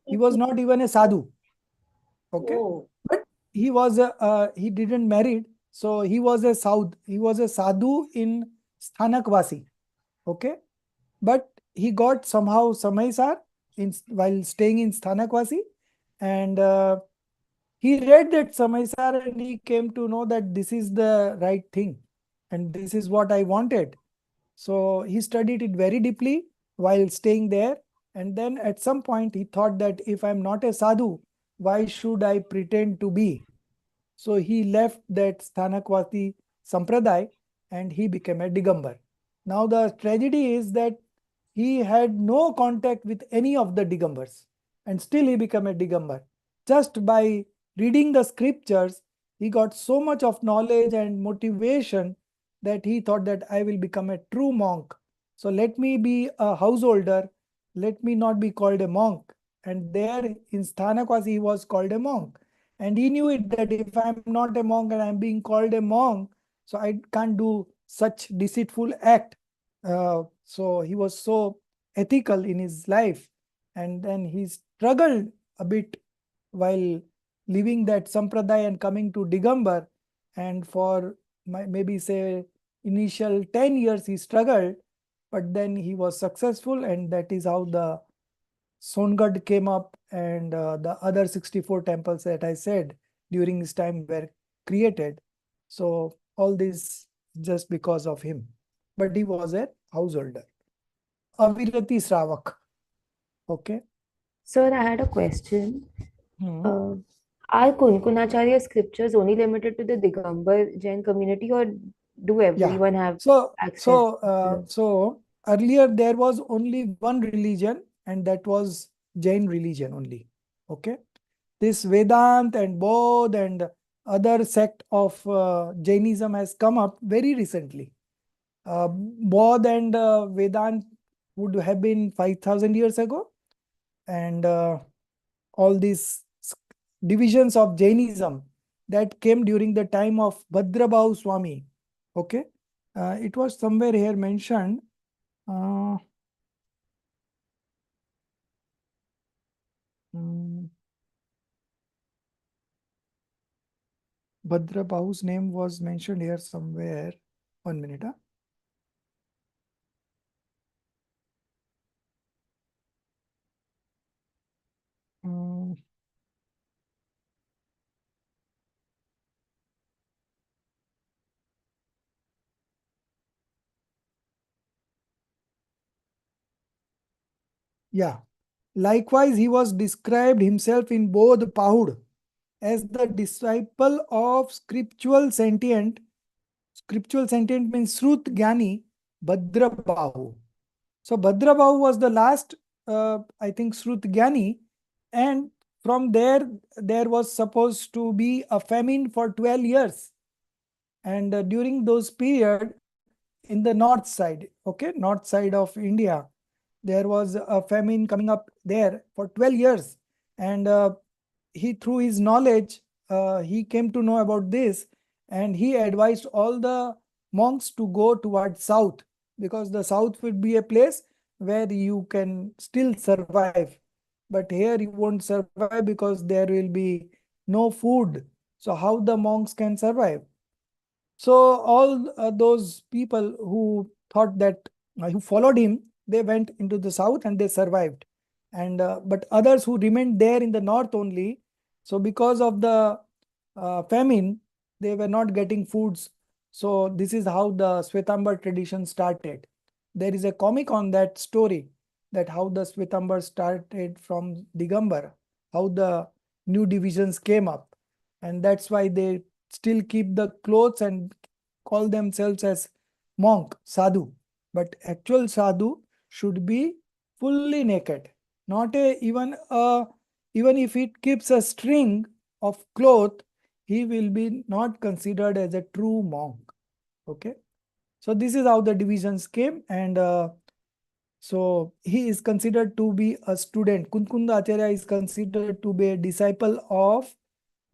He was not even a sadhu. Okay, Oh. but he didn't married, so he was a sadhu in Sthanakvasi. Okay, but he got somehow Samaysar while staying in Sthanakvasi, and he read that Samaysar and he came to know that this is the right thing and this is what I wanted. So he studied it very deeply while staying there. And then at some point he thought that if I'm not a sadhu, why should I pretend to be? So he left that Sthanakwati Sampradaya and he became a Digambar. Now the tragedy is that he had no contact with any of the Digambars and still he became a Digambar. Just by reading the scriptures, he got so much of knowledge and motivation that he thought that I will become a true monk. So let me be a householder, let me not be called a monk. And there in Sthanakwasi he was called a monk. And he knew it that if I'm not a monk and I'm being called a monk, so I can't do such deceitful act. So he was so ethical in his life. And then he struggled a bit while leaving that sampradaya and coming to Digambar. And for maybe say initial 10 years he struggled, but then he was successful, and that is how the Songad came up, and the other 64 temples that I said during his time were created. So all this just because of him. But he was a householder. Avirati Sravak. Okay. Sir, I had a question. Hmm. Are Kunkunacharya scriptures only limited to the Digambar Jain community, or do everyone have access to them? So earlier there was only one religion, and that was Jain religion only. Okay. This Vedant and Bodh and other sect of Jainism has come up very recently. Bodh and Vedant would have been 5,000 years ago, and all these divisions of Jainism that came during the time of Bhadrabahu Swami. Okay, it was somewhere here mentioned. Bhadrabahu's name was mentioned here somewhere. 1 minute. Yeah. Likewise, he was described himself in Bodh Pahud as the disciple of scriptural sentient. Scriptural sentient means Srut Gyani Bhadrabahu. So Bhadrabahu was the last, I think, Srut Gyani, and from there was supposed to be a famine for 12 years. And during those period, in the north side, okay, north side of India, there was a famine coming up there for 12 years. And he, through his knowledge, he came to know about this, and he advised all the monks to go towards south, because the south would be a place where you can still survive. But here you won't survive because there will be no food. So how the monks can survive? So all those people who thought that, who followed him, they went into the south and they survived. And but others who remained there in the north only, so because of the famine, they were not getting foods. So this is how the Swetambar tradition started. There is a comic on that story, that how the Swetambar started from Digambar, how the new divisions came up, and that's why they still keep the clothes and call themselves as monk, sadhu. But actual sadhu should be fully naked, not even if it keeps a string of cloth, he will be not considered as a true monk. Okay, so this is how the divisions came, and so he is considered to be a student. Kunkunda Acharya is considered to be a disciple of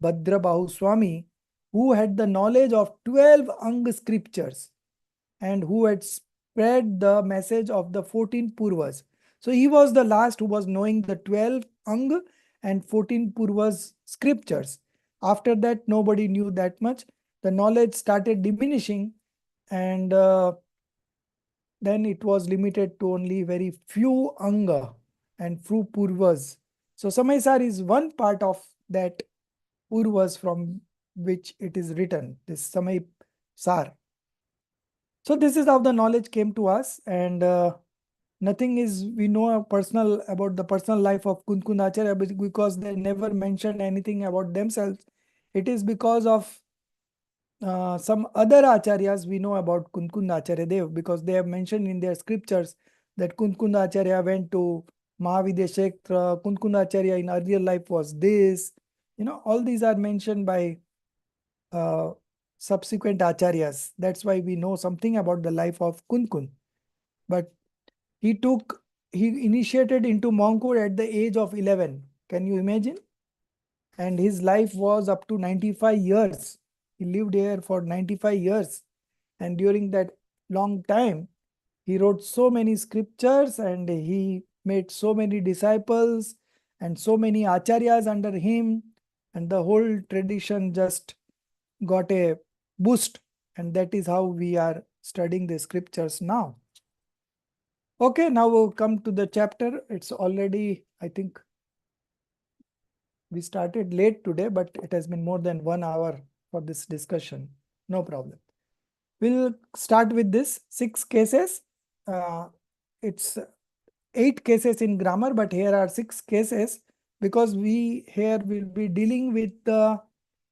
Bhadrabahu Swami, who had the knowledge of 12 Ang scriptures and who had spread the message of the 14 Purvas. So he was the last who was knowing the 12 Ang and 14 Purvas scriptures. After that, nobody knew that much. The knowledge started diminishing, and then it was limited to only very few Anga and few Purvas. So Samaisar is one part of that Purvas from which it is written, this Samay Sar. So this is how the knowledge came to us, and nothing is we know personal about the personal life of Kunkun Acharya, because they never mentioned anything about themselves. It is because of some other acharyas we know about Kunkun Acharya Dev, because they have mentioned in their scriptures that Kunkun Acharya went to Mahavidya Kshetra, Kunkun Acharya in earlier life was this. All these are mentioned by subsequent acharyas. That's why we know something about the life of Kunkun. But he initiated into monkhood at the age of 11. Can you imagine? And his life was up to 95 years. He lived here for 95 years. And during that long time, he wrote so many scriptures, and he made so many disciples and so many acharyas under him. And the whole tradition just got a boost. And that is how we are studying the scriptures now. Okay, now we'll come to the chapter. It's already, I think, we started late today, but it has been more than 1 hour for this discussion. No problem. We'll start with this 6 cases. It's 8 cases in grammar, but here are 6 cases because we here will be dealing with the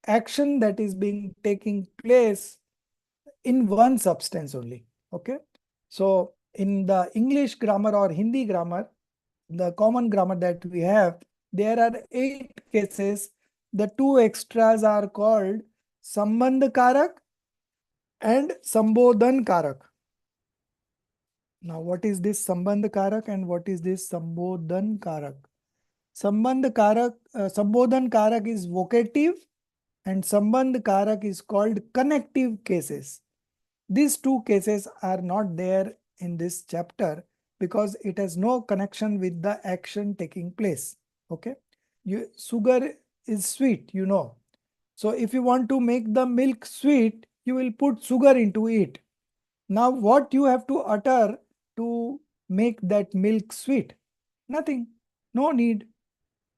action that is being taking place in one substance only. Okay. So in the English grammar or Hindi grammar, the common grammar that we have, there are 8 cases. The 2 extras are called Sambandh Karak and Sambodhan Karak. Now, what is this Sambandh Karak and what is this Sambodhan Karak? Sambandh Karak, Sambodhan Karak is vocative and Sambandh Karak is called connective cases. These 2 cases are not there in this chapter because it has no connection with the action taking place. Okay. Sugar is sweet, you know. So if you want to make the milk sweet, you will put sugar into it. Now what you have to utter to make that milk sweet? Nothing. No need.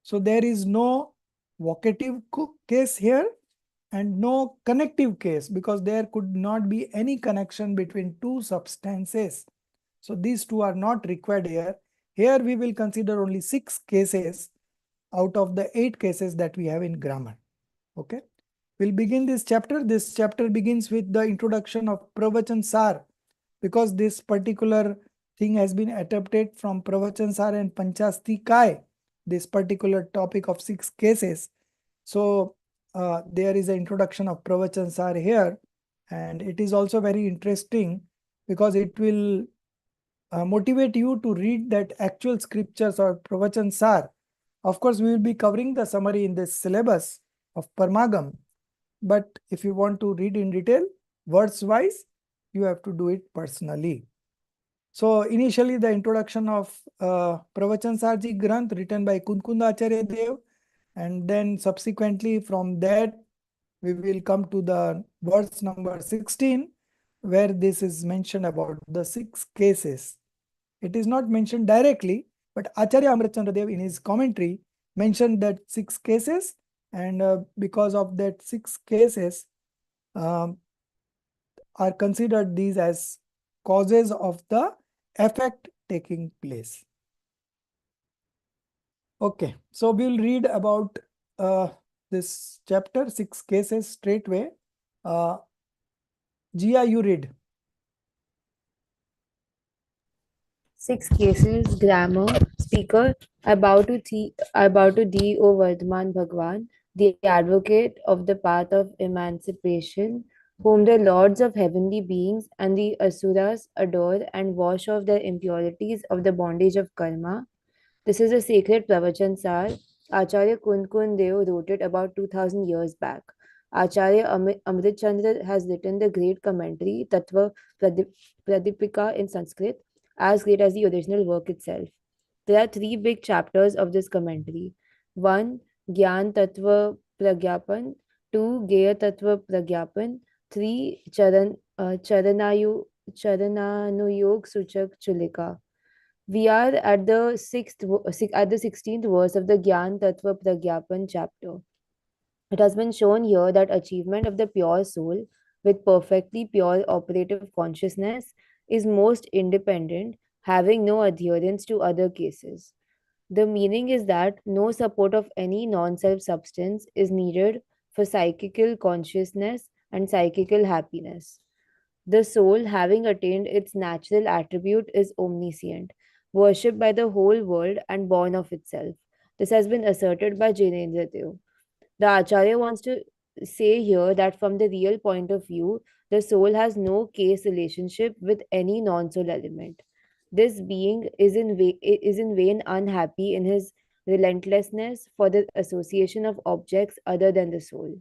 So there is no vocative case here and no connective case because there could not be any connection between 2 substances. So these 2 are not required here. Here we will consider only 6 cases out of the 8 cases that we have in grammar. Okay. We'll begin this chapter. This chapter begins with the introduction of Pravachan Sar because this particular thing has been adapted from Pravachan Sar and Panchasti Kai, this particular topic of 6 cases. So there is an introduction of Pravachan Sar here, and it is also very interesting because it will motivate you to read that actual scriptures or Pravachan Sar. Of course, we will be covering the summary in this syllabus of Parmagam, but if you want to read in detail, words wise, you have to do it personally. So initially the introduction of Pravachan Sarji Granth written by Kunkunda Acharya Dev, and then subsequently from that we will come to the verse number 16 where this is mentioned about the 6 cases. It is not mentioned directly, but Acharya Amritchandra Dev in his commentary mentioned that 6 cases, and because of that 6 cases are considered these as causes of the effect taking place. Okay, so we'll read about this chapter 6 cases straight away. Gia, you read. 6 cases, grammar, speaker, about to thee, O Vardhaman Bhagwan, the advocate of the path of emancipation, whom the lords of heavenly beings and the asuras adore and wash off their impurities of the bondage of karma. This is a sacred Pravachan Sar. Acharya Kunkun Dev wrote it about 2000 years back. Acharya Amrit Chandra has written the great commentary Tattva Pradipika in Sanskrit, as great as the original work itself. There are 3 big chapters of this commentary. 1. Gyan Tattva Pragyapan. 2. Geya Tattva Pragyapan. 3. Charanayog Suchak Chulika. We are at the 16th verse of the Gyan Tattva Pragyapan chapter. It has been shown here that achievement of the pure soul with perfectly pure operative consciousness is most independent, having no adherence to other cases. The meaning is that no support of any non-self substance is needed for psychical consciousness and psychical happiness. The soul, having attained its natural attribute, is omniscient, worshipped by the whole world and born of itself. This has been asserted by Jainendra Dev. The Acharya wants to say here that from the real point of view, the soul has no case relationship with any non-soul element. This being is in vain unhappy in his relentlessness for the association of objects other than the soul.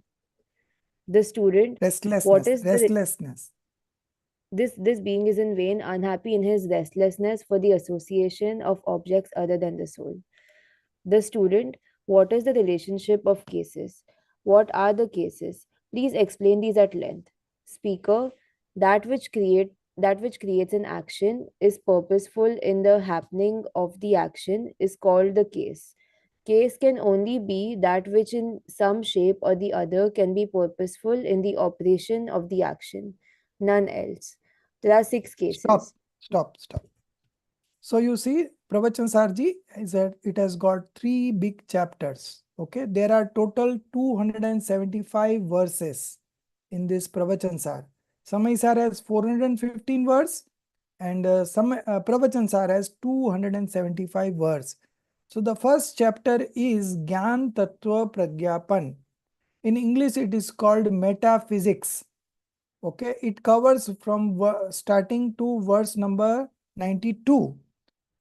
The student, Restlessness. This being is in vain unhappy in his restlessness for the association of objects other than the soul. The student, what is the relationship of cases? What are the cases? Please explain these at length. Speaker, that which that which creates an action is purposeful in the happening of the action is called the case. Case can only be that which in some shape or the other can be purposeful in the operation of the action, none else. There are 6 cases. Stop. So you see, Pravachan Sarji is that it has got 3 big chapters. Okay, there are total 275 verses in this Pravachan Sar. Samay Sar has 415 verse and Pravachan Sar has 275 verse. So the first chapter is Gyan Tattva Pragyapan. In English, it is called metaphysics. Okay, it covers from starting to verse number 92.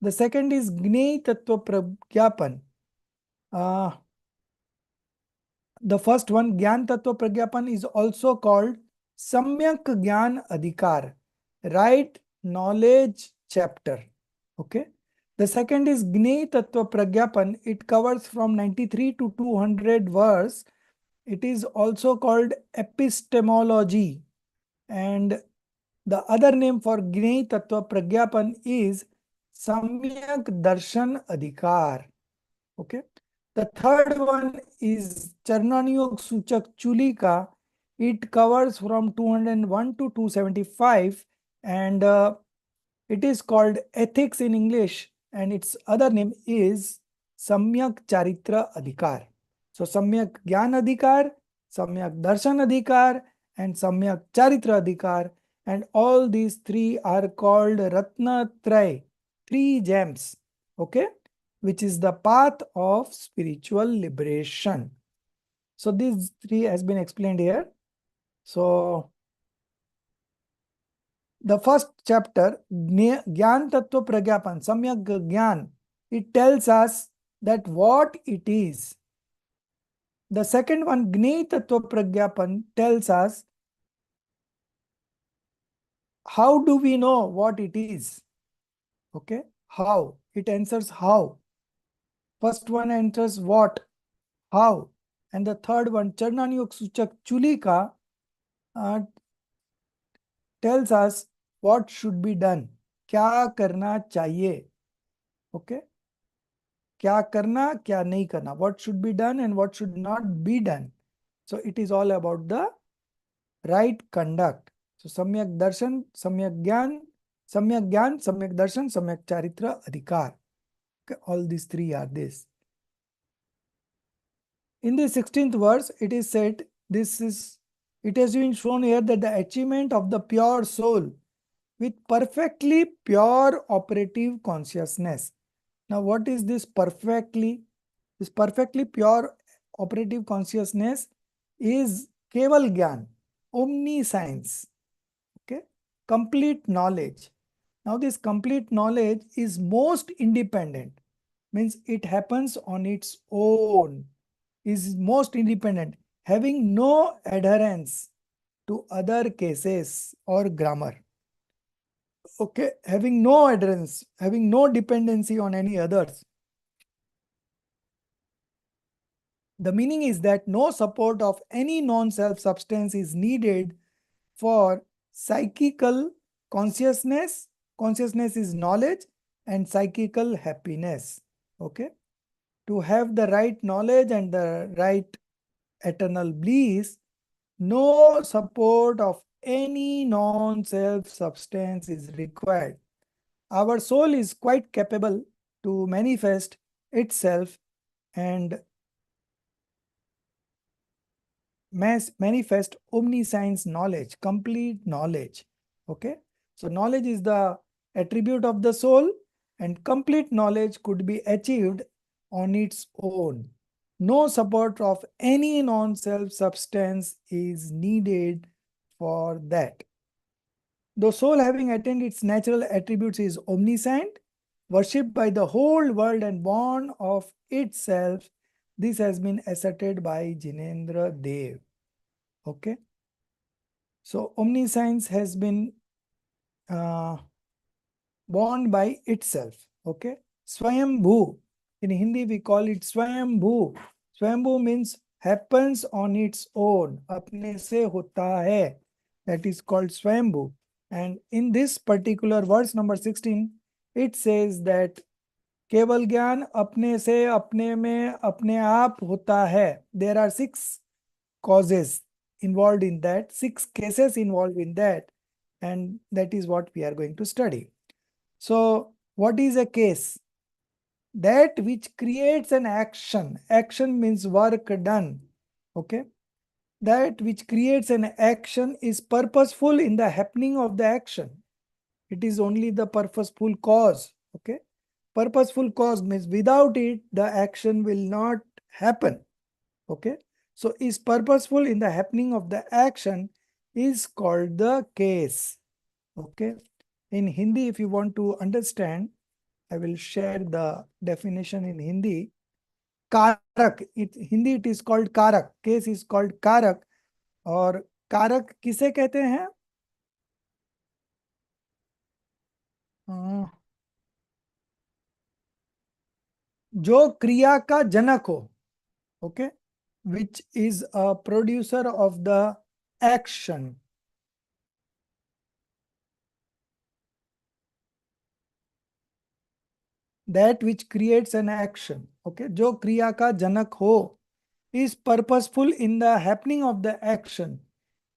The second is Gney Tattva Pragyapan. The first one, Gyan Tattva Pragyapan, is also called Samyak Gyan Adhikar, right knowledge chapter. Okay. The second is Gney Tattva Pragyapan. It covers from 93 to 200 verse. It is also called epistemology. And the other name for Gney Tattva Pragyapan is Samyak Darshan Adhikar. Okay. The third one is Charnanyog Suchak Chulika. It covers from 201 to 275 and it is called ethics in English and its other name is Samyak Charitra Adhikar. So Samyak Gyan Adhikar, Samyak Darshan Adhikar and Samyak Charitra Adhikar, and all these 3 are called Ratna Tray, 3 gems. Okay, which is the path of spiritual liberation. So these 3 has been explained here. So the first chapter, Gyan Tattva Pragyapan, Samyak Gyan, it tells us that what it is. The second one, Gney Tattva Pragyapan, tells us how do we know what it is. Okay, how? It answers how. First one answers what, how. And the third one, Charnanyog Suchak Chulika, tells us what should be done. क्या करना चाहिए. Okay. क्या करना, क्या नहीं करना. What should be done and what should not be done. So it is all about the right conduct. So Samyak Darshan, Samyak Gyan, Samyak Darshan, Samyak Charitra, Adhikar. Okay. All these 3 are this. In the 16th verse, it is said, it has been shown here that the achievement of the pure soul with perfectly pure operative consciousness. Now, what is this perfectly? This perfectly pure operative consciousness is Keval Gyan, omniscience, okay? Complete knowledge. Now, this complete knowledge is most independent, means it happens on its own, is most independent, having no adherence to other cases or grammar. Okay, having no adherence, having no dependency on any others. The meaning is that no support of any non-self substance is needed for psychical consciousness. Consciousness is knowledge and psychical happiness. Okay, to have the right knowledge and the right eternal bliss, no support of any non-self substance is required. Our soul is quite capable to manifest itself and manifest omniscience knowledge, complete knowledge. Okay, so knowledge is the attribute of the soul and complete knowledge could be achieved on its own. No support of any non-self substance is needed for that. The soul, having attained its natural attributes, is omniscient, worshipped by the whole world and born of itself. This has been asserted by Jinendra Dev. Okay. So omniscience has been born by itself. Okay. Swayambhu. In Hindi, we call it Swayambhu. Swayambhu means happens on its own. Apne se hota hai. That is called Swayambhu. And in this particular verse number 16, it says that केवल ज्ञान अपने से अपने में अपने आप होता है. There are 6 causes involved in that, 6 cases involved in that, and that is what we are going to study. So, what is a case? That which creates an action. Action means work done. Okay. That which creates an action is purposeful in the happening of the action. It is only the purposeful cause. Okay. Purposeful cause means without it, the action will not happen. Okay. So is purposeful in the happening of the action is called the case. Okay. In Hindi, if you want to understand, I will share the definition in Hindi. कारक, Hindi it is called कारक. Case is called कारक. और कारक किसे कहते हैं? जो क्रिया का जनक हो. Okay, which is a producer of the action. That which creates an action. Okay, जो क्रिया का जनक हो is purposeful in the happening of the action.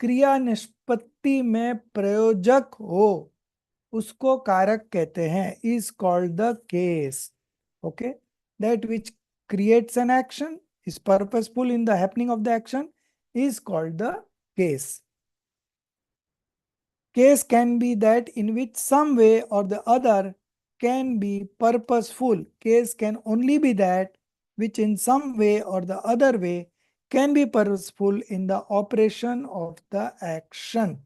क्रिया निष्पत्ति में प्रयोजक हो, उसको कारक कहते हैं. Is called the case. Okay, that which creates an action, is purposeful in the happening of the action, is called the case. Case can be that in which some way or the other can be purposeful. Case can only be that which in some way or the other way can be purposeful in the operation of the action.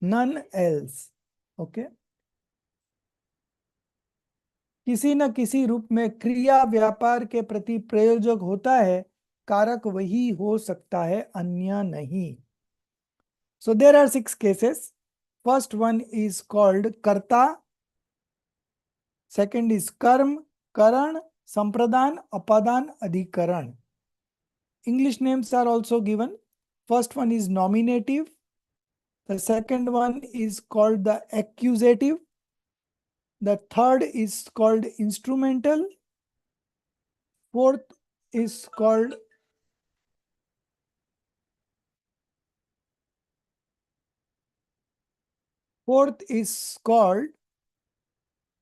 None else. Okay. किसी न किसी रूप में क्रिया व्यापार के प्रति प्रयोजक होता है, कारक वही हो सकता है, अन्य नहीं. So there are 6 cases. First one is called karta. Second is karm, karan, sampradan, apadan, adhikaran. English names are also given. First one is nominative. The second one is called the accusative. The third is called instrumental. Fourth is called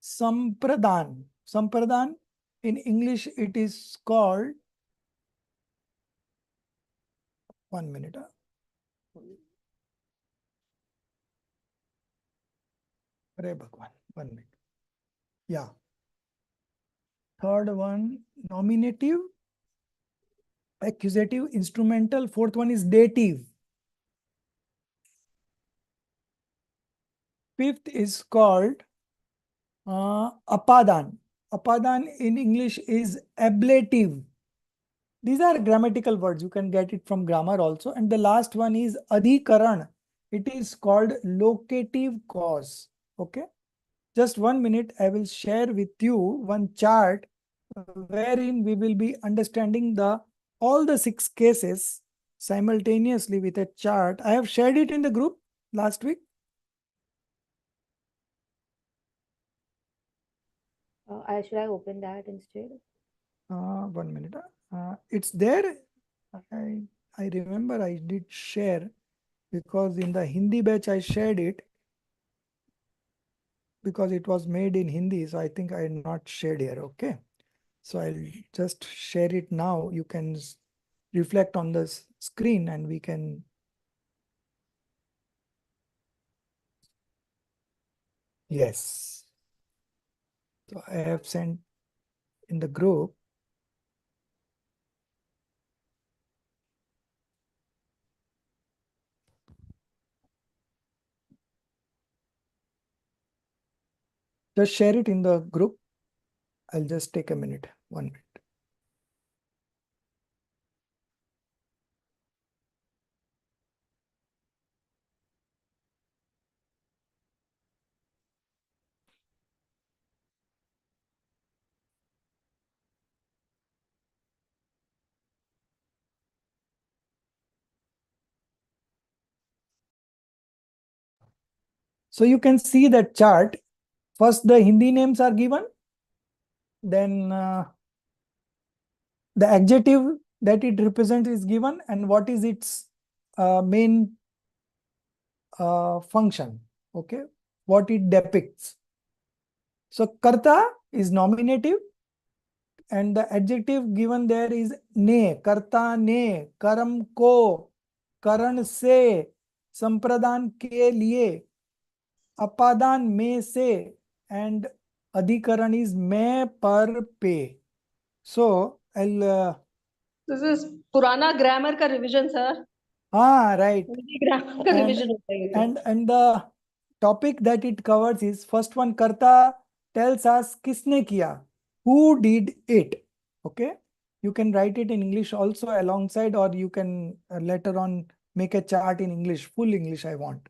sampradan. Sampradan, in English it is called, 1 minute. Hare Bhagwan, 1 minute. Yeah. Third one, nominative, accusative, instrumental. Fourth one is dative. Fifth is called apadan. Apadan in English is ablative. These are grammatical words. You can get it from grammar also. And the last one is adhikaran. It is called locative cause. Okay. Just 1 minute. I will share with you one chart wherein we will be understanding all the 6 cases simultaneously with a chart. I have shared it in the group last week. Should I open that instead? 1 minute. It's there. I remember I did share, because in the Hindi batch I shared it because it was made in Hindi. So I think I not shared here. Okay. So I'll just share it now. You can reflect on the screen and we can. Yes. So I have sent in the group. Just share it in the group. I'll just take a minute, 1 minute. So you can see that chart. First, the Hindi names are given. Then the adjective that it represents is given, and what is its main function. Okay, what it depicts. So karta is nominative, and the adjective given there is ne, karta ne, karam ko, karan se, संप्रदान के लिए, अपादान में से, and अधिकरण is मैं पर पे. So I'll This is पुराना grammar का revision, sir. right. Hindi grammar का revision होता है ये तो. And the topic that it covers is, first one, karta tells us किसने किया, who did it. Okay, you can write it in English also alongside, or you can later on make a chart in English, full English I want.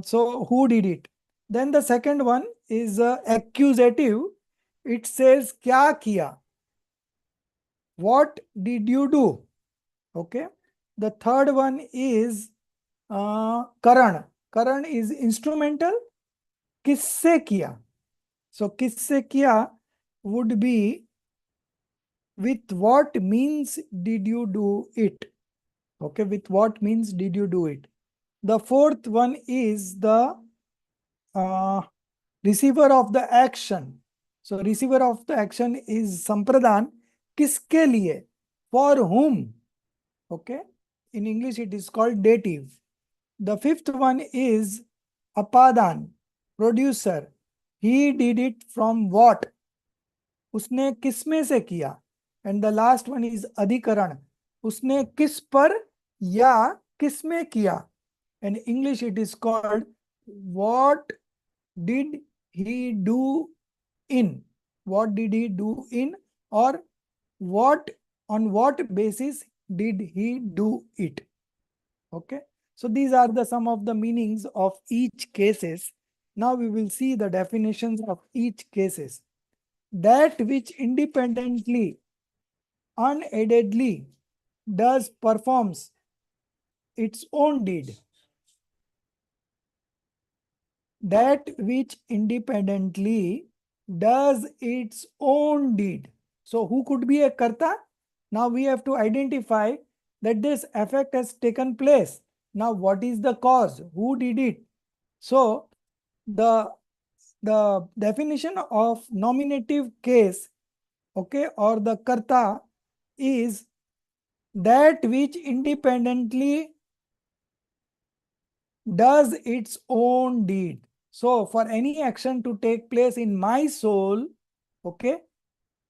So who did it. Then the second one is accusative. It says क्या किया, what did you do. Okay, the third one is karan. Karan is instrumental. किससे किया. So किससे किया would be with what means did you do it. Okay, with what means did you do it. The fourth one is the receiver of the action. So receiver of the action is sampradhan. किसके लिए, for whom. Okay, in English it is called dative. The fifth one is apadan, producer. He did it from what, उसने किसमें से किया. And the last one is adhikaran, उसने किस पर या किसमें किया. In English it is called what did he do in. What did he do in, or what, on what basis did he do it. Okay, so these are the some of the meanings of each cases. Now we will see the definitions of each cases. That which independently, unaidedly does, performs its own deed. That which independently does its own deed. So who could be a karta? Now we have to identify that this effect has taken place. Now what is the cause? Who did it? So the definition of nominative case, okay, or the karta is that which independently does its own deed. So for any action to take place in my soul, okay,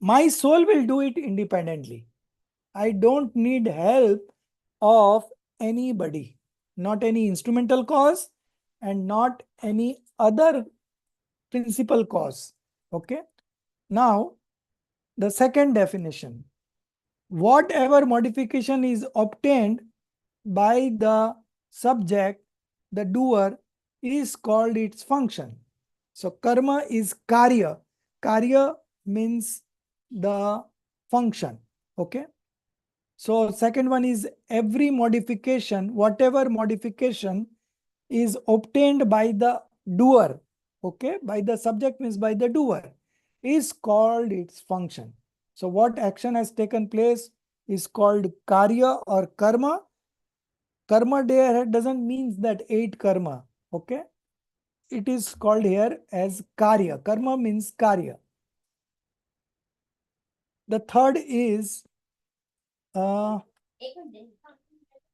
my soul will do it independently. I don't need help of anybody, not any instrumental cause and not any other principal cause. Okay. Now, the second definition, whatever modification is obtained by the subject, the doer, is called its function. So karma is karya. Karya means the function. Okay. So second one is every modification, whatever modification is obtained by the doer. Okay, by the subject means by the doer, is called its function. So what action has taken place is called karya or karma. Karma there doesn't mean that 8 karma. Okay, it is called here as karya. Karma means karya. The third is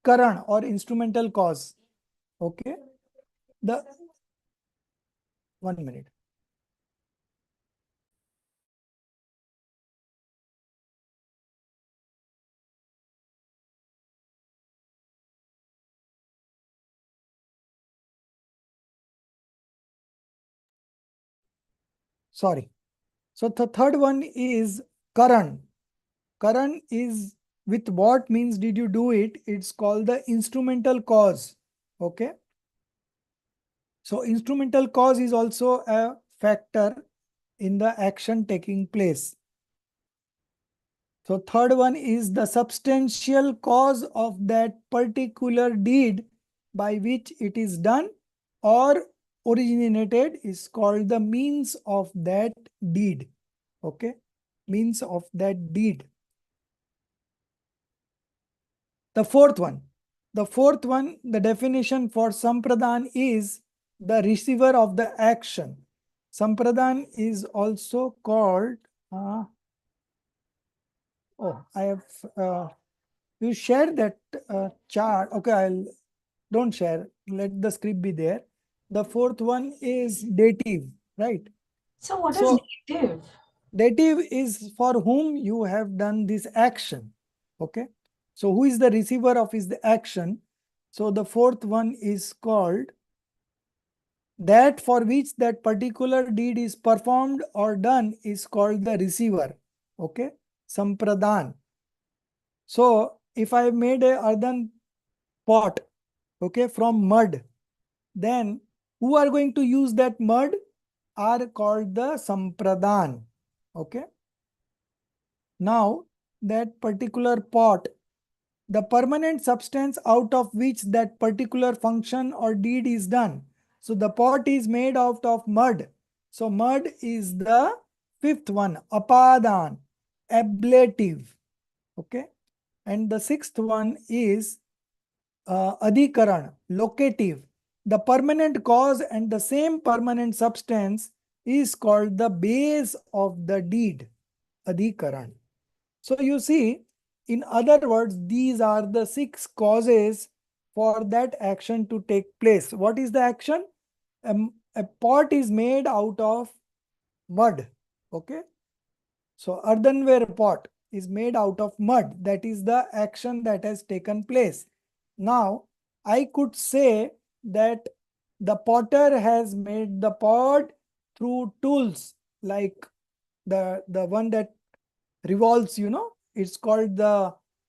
karan or instrumental cause. Okay, the 1 minute. Sorry. So the third one is karan. Karan is with what means did you do it? It's called the instrumental cause. Okay. So instrumental cause is also a factor in the action taking place. So third one is the substantial cause of that particular deed by which it is done, or originated is called the means of that deed. Okay, means of that deed. The fourth one, the definition for Sampradhan is the receiver of the action. Sampradhan is also called, oh, I have, you share that chart. Okay, don't share. Let the script be there. The fourth one is dative, right? So what is dative? Dative is for whom you have done this action. Okay. So who is the receiver of his action? So the fourth one is called that for which that particular deed is performed or done is called the receiver. Okay. Sampradhan. So if I made a earthen pot, okay, from mud, then who are going to use that mud are called the Sampradhan. Okay. Now that particular pot, the permanent substance out of which that particular function or deed is done. So the pot is made out of mud. So mud is the fifth one, apadan, ablative. Okay. And the sixth one is adhikaran, locative. The permanent cause and the same permanent substance is called the base of the deed, adhikaran. So you see, in other words, these are the 6 causes for that action to take place. What is the action? A pot is made out of mud. Okay. So earthenware pot is made out of mud. That is the action that has taken place. Now, I could say that the potter has made the pot through tools like the one that revolves, it's called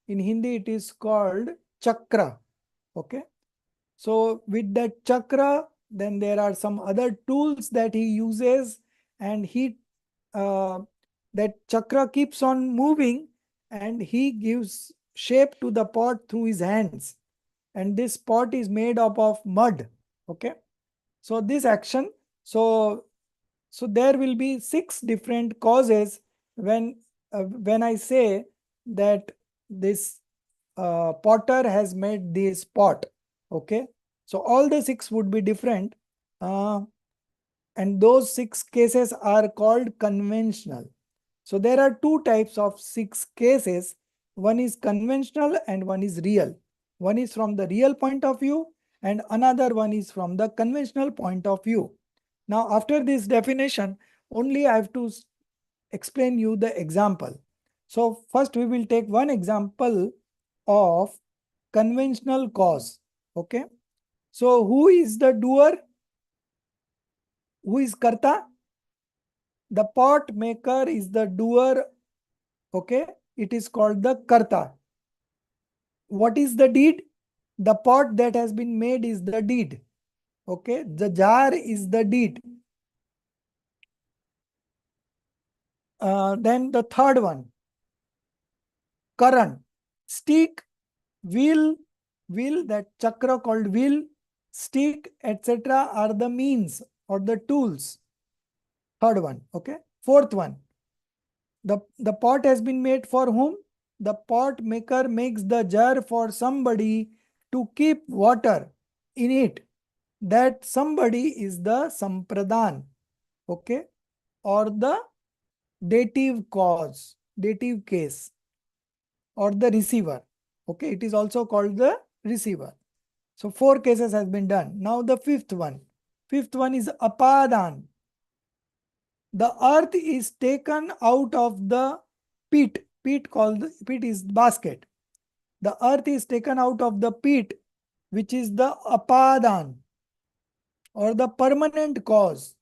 in Hindi it is called chakra. Okay. So with that chakra, then there are some other tools that he uses, and uh, that chakra keeps on moving and he gives shape to the pot through his hands. And this pot is made up of mud. Okay. So this action, so there will be 6 different causes when I say that this potter has made this pot. Okay. So all the 6 would be different. And those 6 cases are called conventional. So there are 2 types of 6 cases. One is conventional and one is real. One is from the real point of view and another one is from the conventional point of view. Now, after this definition, only I have to explain you the example. So first we will take one example of conventional cause. Okay. So who is the doer? Who is karta? The pot maker is the doer. Okay. It is called the karta. What is the deed? The pot that has been made is the deed. Okay. The jar is the deed. Then the third one, Karan, stick, wheel, that chakra called wheel, stick, etc. are the means or the tools. Third one. Okay. Fourth one, the pot has been made for whom? The pot maker makes the jar for somebody to keep water in it. That somebody is the sampradhan. Okay. Or the dative cause, dative case, or the receiver. Okay. It is also called the receiver. So 4 cases has been done. Now the fifth one. Fifth one is apadan. The earth is taken out of the pit. Pit is basket. The earth is taken out of the pit, which is the apadan or the permanent cause.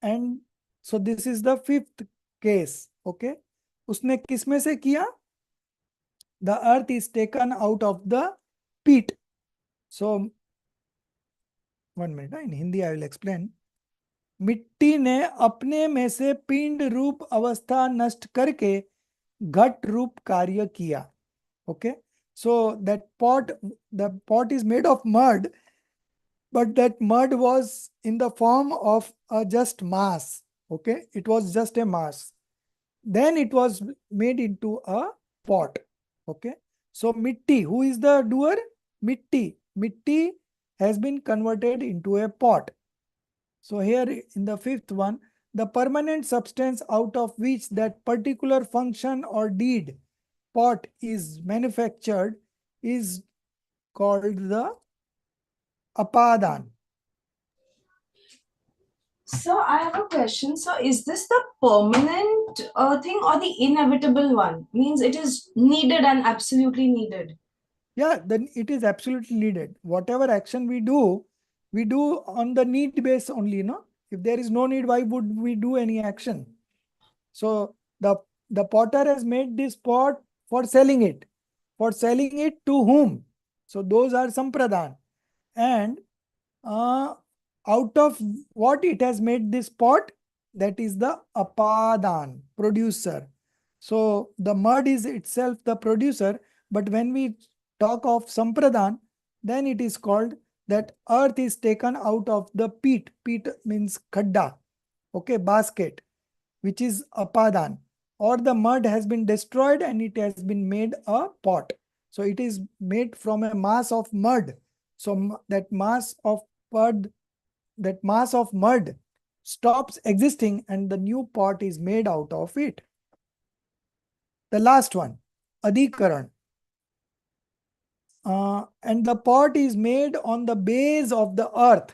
And so this is the fifth case. Okay. उसने किसमें से किया? The earth is taken out of the pit. So 1 minute. In Hindi I will explain. मिट्टी ने अपने में से पिंड रूप अवस्था नष्ट करके घट रूप कार्य किया. Okay. So that pot, the pot is made of mud, but that mud was in the form of a just mass. Okay, it was just a mass. Then it was made into a pot. Okay, so mitti, who is the doer? Mitti has been converted into a pot. So here in the fifth one, the permanent substance out of which that particular function or deed pot is manufactured is called the apadan. So I have a question. So is this the permanent thing or the inevitable one? Means it is needed and absolutely needed. Yeah, then it is absolutely needed. Whatever action we do on the need base only, no? If there is no need, why would we do any action? So the potter has made this pot for selling it. For selling it to whom? So those are sampradhan. And out of what it has made this pot, that is the apadan, producer. So the mud is itself the producer, but when we talk of sampradhan, then it is called that earth is taken out of the peat. Peat means khadda, okay, basket, which is apadan, or the mud has been destroyed and it has been made a pot. So it is made from a mass of mud. So that mass of mud, stops existing and the new pot is made out of it. The last one, adhikaran. And the pot is made on the base of the earth,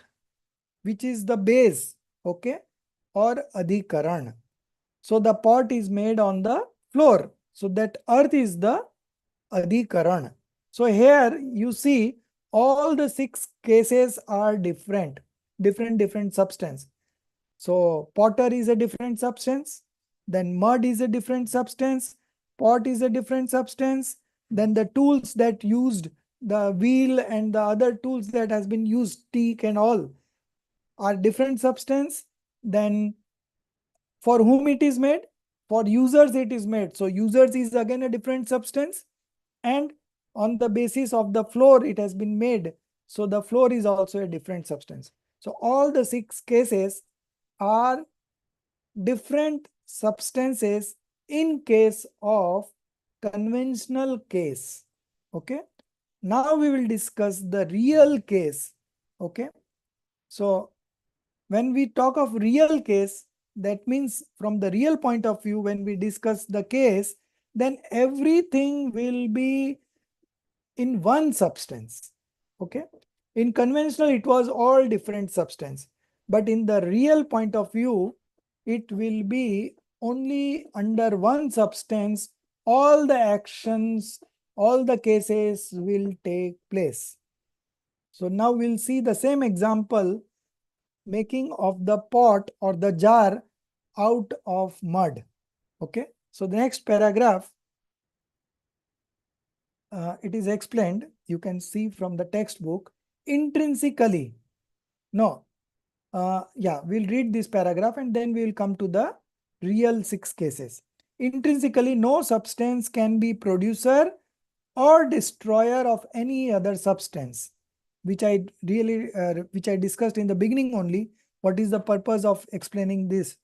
which is the base, okay, or adhikaran. So the pot is made on the floor. So that earth is the adhikaran. So here you see all the 6 cases are different substance. So potter is a different substance, then mud is a different substance, pot is a different substance, then the tools that used, the wheel and the other tools that has been used, teak and all, are different substance. Then for whom it is made? For users it is made. So users is again a different substance, and on the basis of the floor it has been made. So the floor is also a different substance. So all the 6 cases are different substances in case of conventional case. Okay. Now we will discuss the real case. Okay. So when we talk of real case, that means from the real point of view, when we discuss the case, then everything will be in one substance. Okay. In conventional, it was all different substance. But in the real point of view, it will be only under one substance. All the actions, all the cases will take place. So now we'll see the same example, making of the pot or the jar out of mud. Okay. So the next paragraph, it is explained, you can see from the textbook, intrinsically. No, yeah, we'll read this paragraph and then we'll come to the real 6 cases. Intrinsically, no substance can be producer or destroyer of any other substance, which I discussed in the beginning only. What is the purpose of explaining this?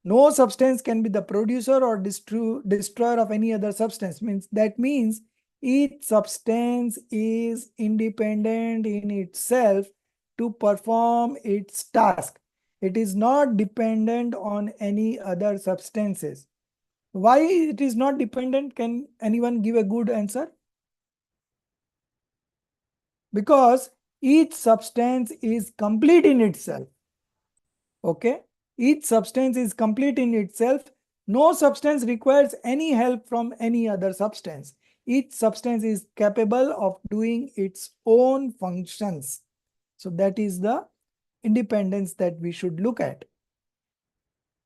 No substance can be the producer or destroyer of any other substance. That means each substance is independent in itself to perform its task. It is not dependent on any other substances. Why it is not dependent? Can anyone give a good answer? Because each substance is complete in itself. Okay. Each substance is complete in itself. No substance requires any help from any other substance. Each substance is capable of doing its own functions. So that is the independence that we should look at.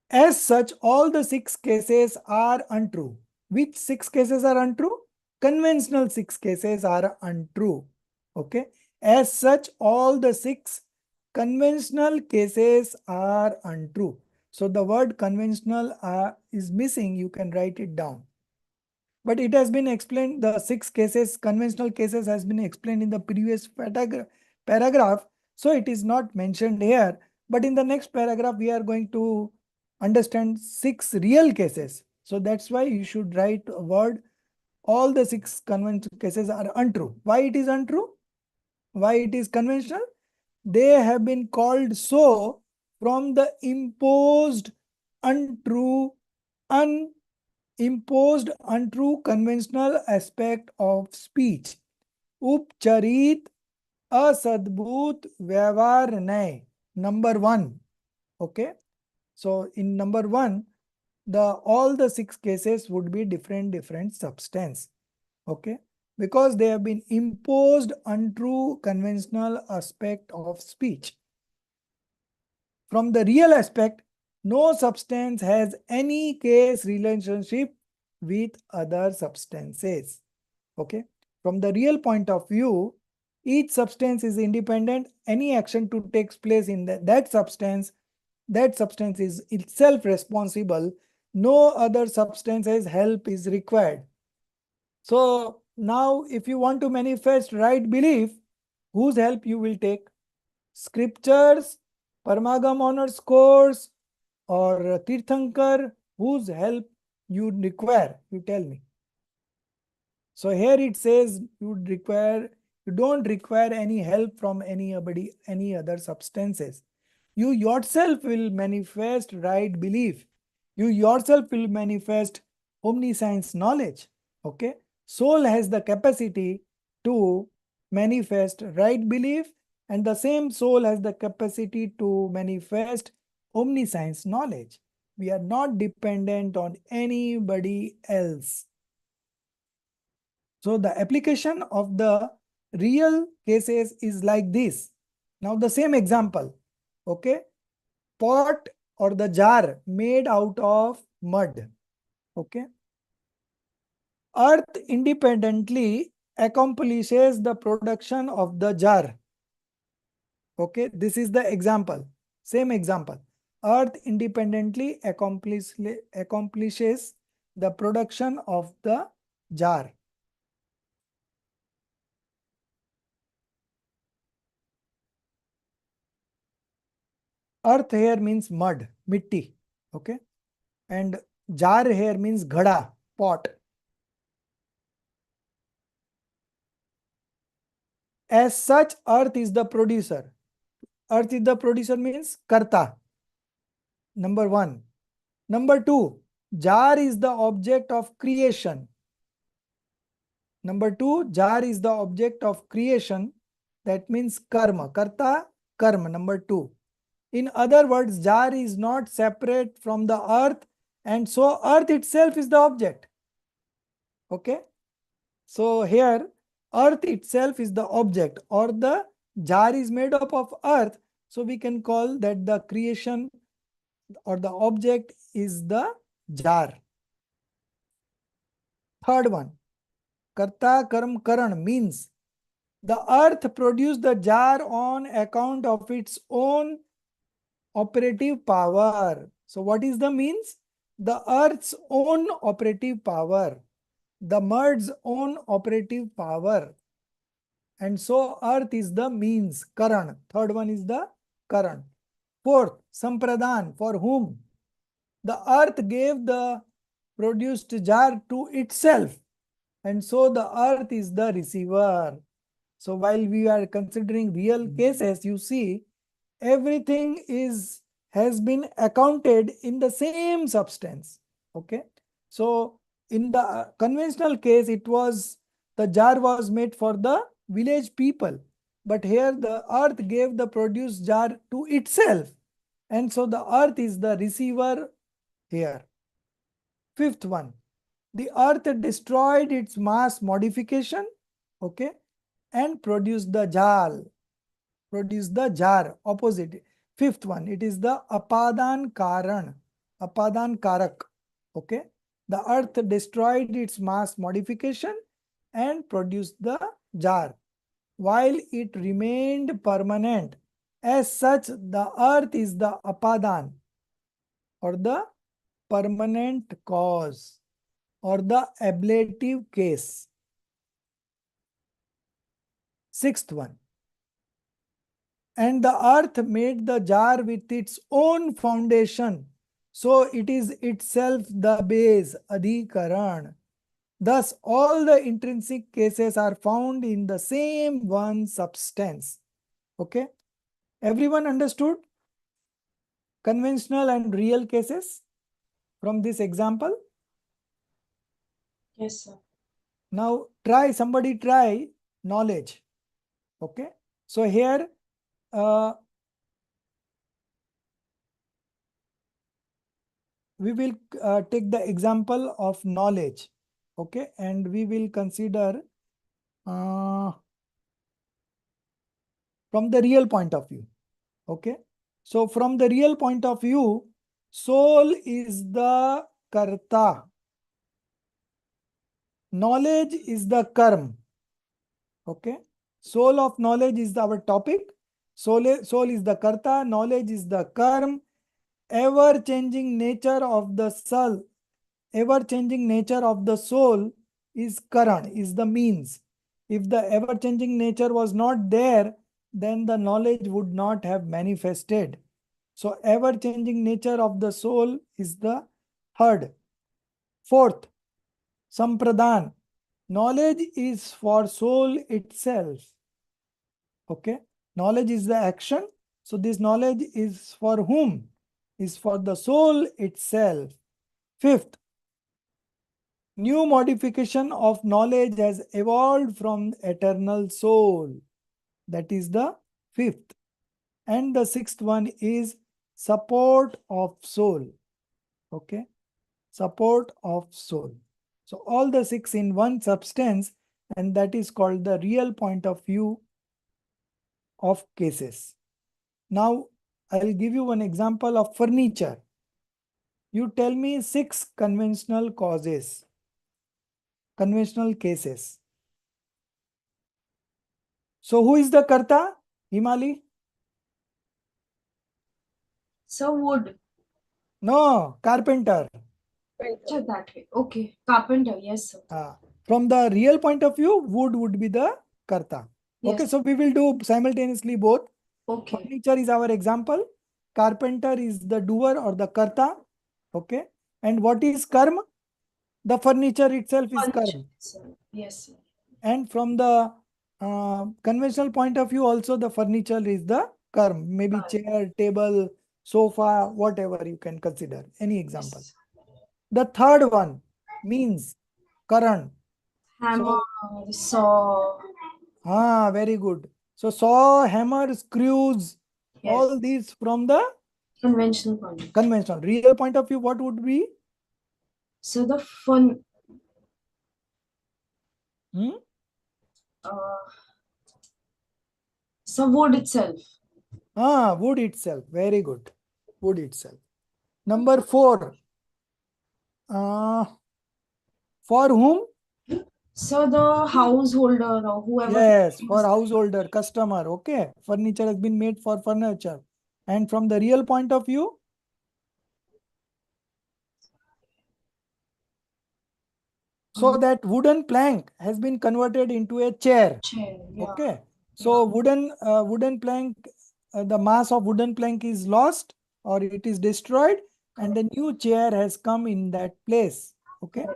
As such, all the 6 cases are untrue. Which 6 cases are untrue? Conventional 6 cases are untrue. Okay. As such, all the 6 conventional cases are untrue. So the word conventional is missing. You can write it down. But it has been explained, the 6 cases, conventional cases has been explained in the previous paragraph. So it is not mentioned here, but in the next paragraph, we are going to understand 6 real cases. So that's why you should write a word. All the 6 conventional cases are untrue. Why it is untrue? Why it is conventional? They have been called so from the imposed untrue conventional aspect of speech. Upcharit asadbhut vyavhar nay. Number 1. Okay. So in number 1, all the 6 cases would be different substance. Okay. Because they have been imposed untrue conventional aspect of speech. From the real aspect, no substance has any case relationship with other substances. Okay. From the real point of view, each substance is independent. Any action to takes place in that substance is itself responsible. No other substance's help is required. So now if you want to manifest right belief, whose help you will take? Scriptures, Paramagam honors course, or Tirthankar? Whose help you require? You tell me. So here it says you don't require any help from any other substances. You yourself will manifest right belief. You yourself will manifest omniscience knowledge. Okay. Soul has the capacity to manifest right belief, and the same soul has the capacity to manifest omniscience knowledge. We are not dependent on anybody else. So the application of the real cases is like this. Now the same example. Okay. Pot or the jar made out of mud. Okay. Earth independently accomplishes the production of the jar. Okay. This is the example. Same example. Earth independently accomplishes the production of the jar. Earth here means mud, mitti. Okay. And jar here means ghada, pot. As such, earth is the producer. Earth is the producer means karta. Number 1. Number 2, jar is the object of creation. Number 2, jar is the object of creation. That means karma. Karta, karma. Number 2. In other words, jar is not separate from the earth, and so earth itself is the object. Okay. So here earth itself is the object, or the jar is made up of earth. So we can call that the creation or the object is the jar. Third one, karta karm karan means the earth produced the jar on account of its own operative power. So what is the means? The earth's own operative power, the mud's own operative power. And so earth is the means, karan. Third one is the karan. Fourth, sampradhan, for whom? The earth gave the produced jar to itself. And so the earth is the receiver. So while we are considering real cases, you see, everything has been accounted in the same substance. Okay. So in the conventional case, the jar was made for the village people. But here the earth gave the produced jar to itself. And so the earth is the receiver here. Fifth one, the earth destroyed its mass modification, okay, and produced the jar, opposite. Fifth one, it is the apadan karak, okay. The earth destroyed its mass modification and produced the jar, while it remained permanent. As such, the earth is the apadan, or the permanent cause, or the ablative case. Sixth one, And the earth made the jar with its own foundation. So it is itself the base, adhikaran. Thus, all the intrinsic cases are found in the same one substance. Okay? Everyone understood conventional and real cases from this example? Yes, sir. Now, somebody try knowledge. Okay? So here, we will take the example of knowledge. Okay? And we will consider from the real point of view. Okay? So from the real point of view, soul is the karta. Knowledge is the karma. Okay? Soul of knowledge is our topic. Soul is the karta, knowledge is the karma. Ever-changing nature of the soul, ever-changing nature of the soul is karan, is the means. If the ever-changing nature was not there, then the knowledge would not have manifested. So ever-changing nature of the soul is the third. Fourth, sampradhan. Knowledge is for soul itself. Okay. Knowledge is the action. So this knowledge is for whom? Is for the soul itself. Fifth, new modification of knowledge has evolved from eternal soul. That is the fifth. And the sixth one is support of soul. Okay. Support of soul. So all the six in one substance, and that is called the real point of view of cases. Now, I will give you one example of furniture. You tell me 6 conventional causes, conventional cases. So who is the karta, Himali? So wood. No, carpenter. So that way. Okay. Carpenter. Yes, sir. From the real point of view, wood would be the karta. Yes. Okay, so we will do simultaneously both. Okay. Furniture is our example. Carpenter is the doer or the karta. Okay. And what is karma? The furniture itself is karma. Yes, sir. And from the conventional point of view, also the furniture is the karma. Maybe chair, table, sofa, whatever you can consider. Any example. Yes. The third one means karan. Hammer, saw. Very good. So saw, hammer, screws, Yes. all these from the Conventional point. Conventional. Real point of view, what would be? So the fun. So wood itself. Wood itself. Very good. Wood itself. Number 4. For whom? So the householder or whoever. Yes, for householder, customer. Okay. Furniture has been made for furniture. And from the real point of view? So that wooden plank has been converted into a chair. Yeah. Okay. So wooden plank, the mass of wooden plank is lost or it is destroyed, and the new chair has come in that place. Okay.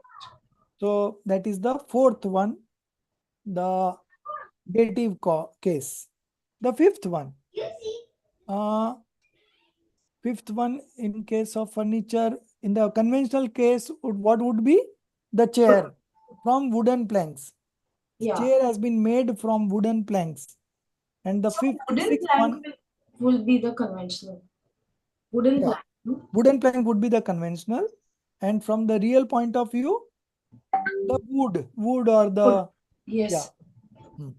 So that is the fourth one, the dative case. The fifth one. Fifth one, in case of furniture, in the conventional case, what would be? The chair from wooden planks. Yeah. Chair has been made from wooden planks. And the sixth one will be the conventional. Wooden plank. Wooden plank would be the conventional. And from the real point of view, the wood or the Wood. Yes. Yeah.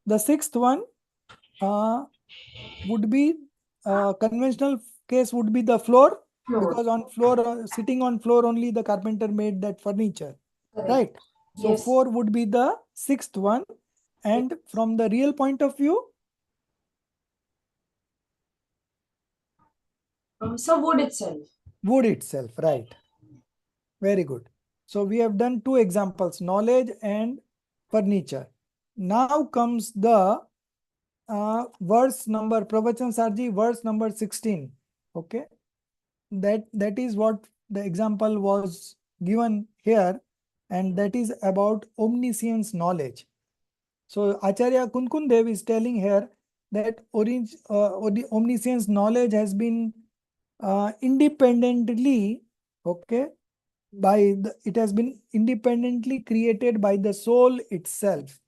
The sixth one would be conventional case would be the floor. Because on floor, sitting on floor only the carpenter made that furniture. Correct. Right. So Yes. 4 would be the sixth one. And from the real point of view, so wood itself. Wood itself, right. Very good. So we have done 2 examples, knowledge and furniture. Now comes the verse number, Pravachan Sarji, verse number 16. Okay. That is what the example was given here, and that is about omniscience knowledge. So Acharya Kunkun Dev is telling here that omniscience knowledge has been independently, okay, it has been independently created by the soul itself.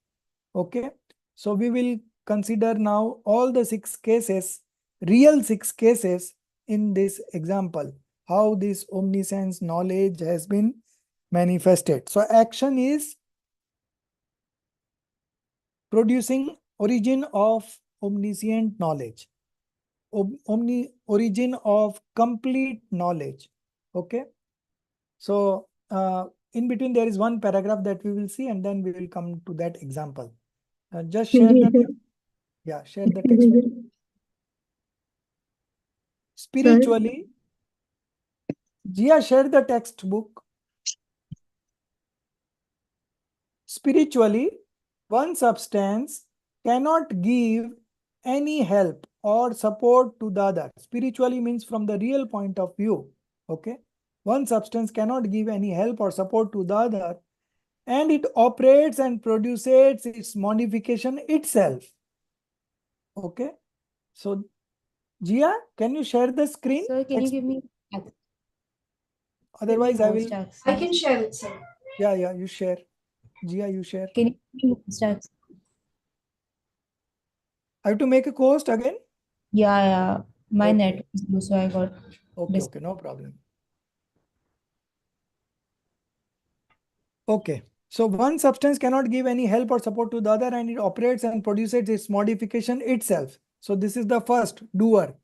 Okay, so we will consider now all the 6 cases, real 6 cases in this example, how this omniscience knowledge has been manifested. So action is producing origin of omniscient knowledge, origin of complete knowledge. Okay, so in between there is one paragraph that we will see, and then we will come to that example. Just share the share the text. Spiritually, Jia, share the textbook. Spiritually, one substance cannot give any help or support to the other. Spiritually means from the real point of view. Okay. One substance cannot give any help or support to the other, and it operates and produces its modification itself. Okay. So, Jia, can you share the screen? Sir, can you give me Otherwise, I will. access? I can share it, sir. Yeah, you share. Jia, you share. Can you give me most access? I have to make a post again? Yeah. My Okay. net is low, so I got Okay, no problem. Okay, so one substance cannot give any help or support to the other, and it operates and produces its modification itself. So this is the first, doer.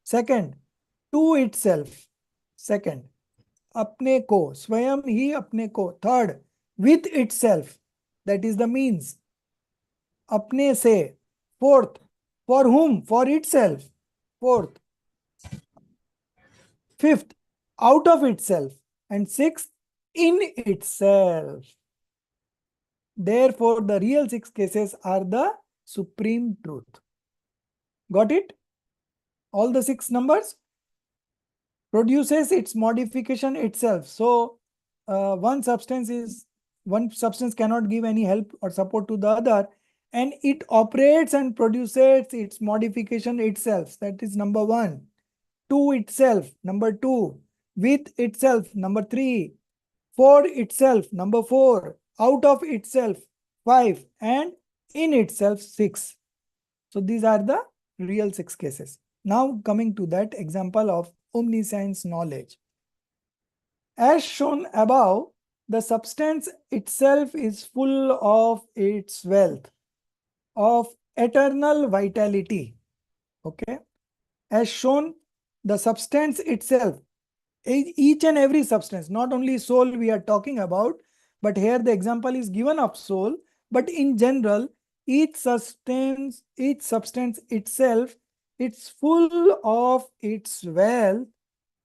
Second, to itself. Second, apne ko, swayam hi apne ko. Third, with itself. That is the means. Apne se. Fourth, for whom? For itself. Fourth. Fifth, out of itself. And sixth, in itself. Therefore, the real 6 cases are the supreme truth. Got it? All the 6 numbers produces its modification itself. So, one substance cannot give any help or support to the other, and it operates and produces its modification itself. That is number 1. To itself, number 2. With itself, number 3. For itself, number 4. Out of itself, 5. And in itself, 6. So these are the real 6 cases. Now coming to that example of omniscience knowledge. As shown above, the substance itself is full of its wealth of eternal vitality. Okay. As shown, the substance itself, each and every substance, not only soul we are talking about, but here the example is given of soul, but in general, each substance itself, it's full of its wealth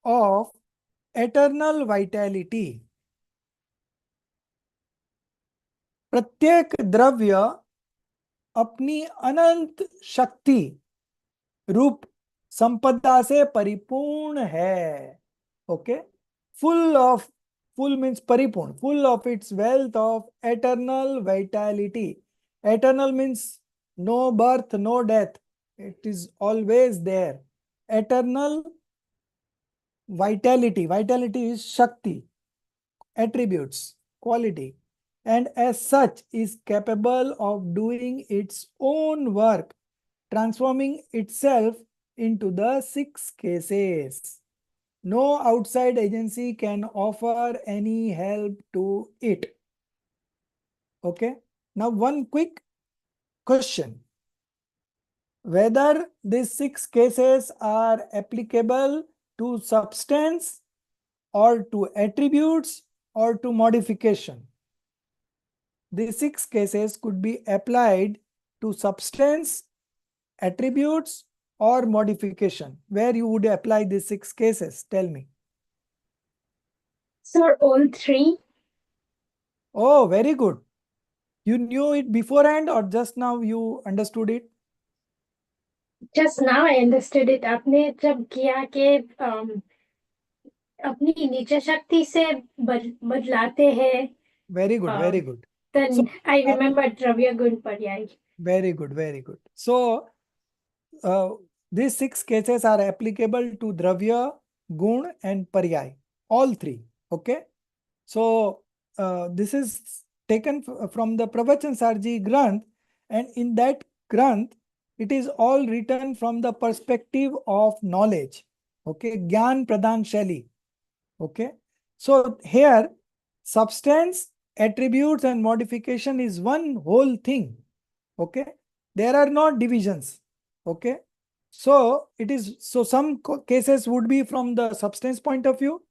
of eternal vitality. प्रत्येक द्रव्य अपनी अनंत शक्ति रूप संपदा से परिपूर्ण है. Okay, full means paripurn, full of its wealth of eternal vitality. Eternal means no birth, no death. It is always there. Eternal vitality. Vitality is Shakti, attributes, quality, and as such is capable of doing its own work, transforming itself into the 6 cases. No outside agency can offer any help to it. Okay. Now one quick question. Whether these 6 cases are applicable to substance or to attributes or to modification. These 6 cases could be applied to substance, attributes, or modification. Where you would apply these 6 cases? Tell me. Sir, all 3. Oh, very good. You knew it beforehand or just now you understood it? Just now I understood it. आपने जब किया कि अपनी निज शक्ति से बदलाते हैं, Very good, very good. then So, I remember Dravya Gun Paryay. very good, very good. So, these 6 cases are applicable to Dravya, Gun, and Paryay. All 3. Okay. So, this is taken from the Pravachan Sarji Granth, and in that Granth, it is all written from the perspective of knowledge. Okay. Gyan Pradhan Shali. Okay. So, here, substance, attributes, and modification is one whole thing. Okay. There are no divisions. Okay. So it is, so some cases would be from the substance point of view.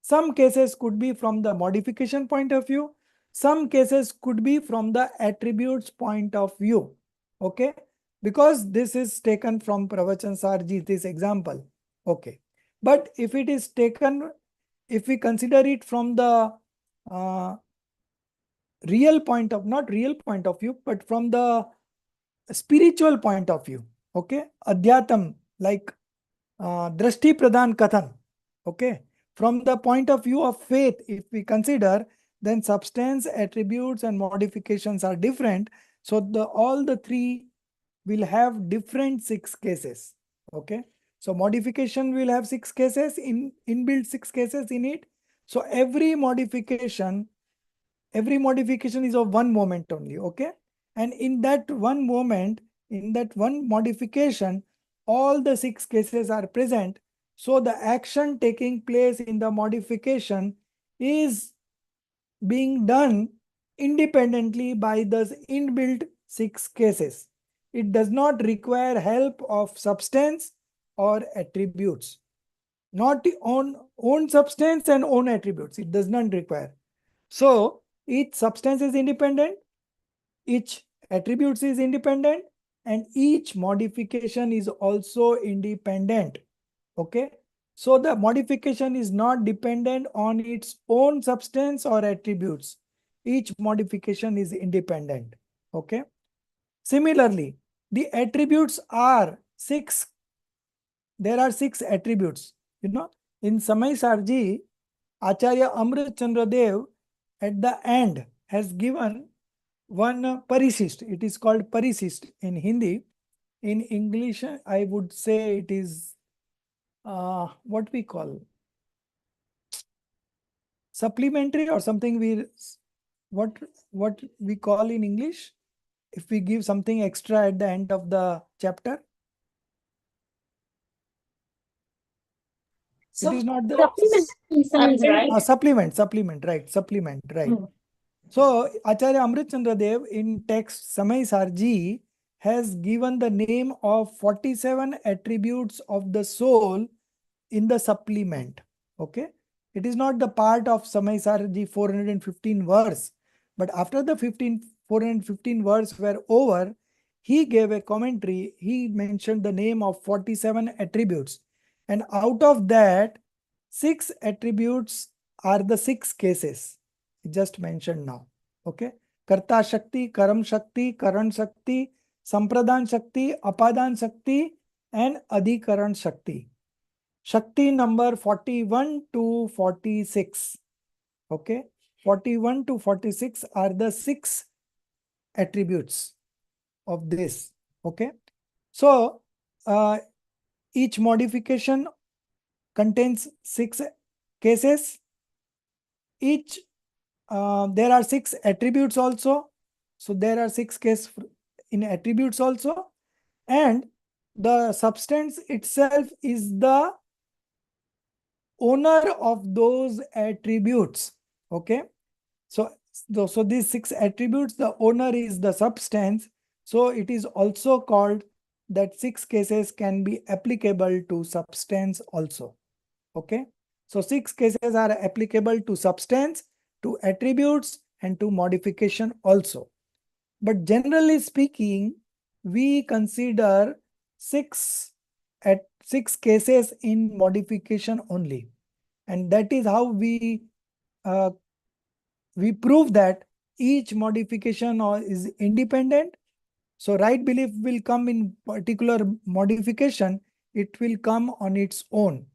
Some cases could be from the modification point of view. Some cases could be from the attributes point of view. Okay. Because this is taken from Pravachan Sarji, this example. Okay. But if it is taken, if we consider it from the real point of, not real point of view, but from the spiritual point of view, okay, adhyatam, like drashti pradhan kathan, okay, from the point of view of faith, if we consider, then substance, attributes, and modifications are different. So all the 3 will have different 6 cases. Okay. So modification will have 6 cases, inbuilt 6 cases in it. So every modification is of one moment only. Okay. And in that one moment, in that one modification, all the 6 cases are present. So the action taking place in the modification is being done independently by the inbuilt 6 cases. It does not require help of substance or attributes. Not own substance and own attributes. It does not require. So each substance is independent, each attributes is independent, and each modification is also independent. Okay. So the modification is not dependent on its own substance or attributes. Each modification is independent. Okay. Similarly, the attributes are 6. There are 6 attributes. You know, in Samay Sarji, Acharya Amrit Chandra Dev at the end has given one parishist. It is called parishist in Hindi. In English, I would say it is what we call supplementary or something. What we call in English if we give something extra at the end of the chapter. So it is not the supplement, right? Supplement, right? So Acharya Amrit Chandra Dev in text Samay Sarji has given the name of 47 attributes of the soul in the supplement. Okay. It is not the part of Samay Sarji 415 verse, but after the 415 verse were over, he gave a commentary. He mentioned the name of 47 attributes. And out of that, 6 attributes are the 6 cases just mentioned now. Okay. Karta Shakti, Karam Shakti, Karan Shakti, Sampradan Shakti, Apadan Shakti, and Adhikaran Shakti. Shakti number 41 to 46. Okay. 41 to 46 are the 6 attributes of this. Okay. So each modification contains 6 cases. Each there are 6 attributes also. So there are 6 cases in attributes also. And the substance itself is the owner of those attributes. Okay. So these 6 attributes, the owner is the substance. So it is also called that 6 cases can be applicable to substance also. Okay. So 6 cases are applicable to substance, to attributes, and to modification also. But generally speaking, we consider 6 cases in modification only. And that is how we prove that each modification is independent So right belief will come in particular modification. It will come on its own.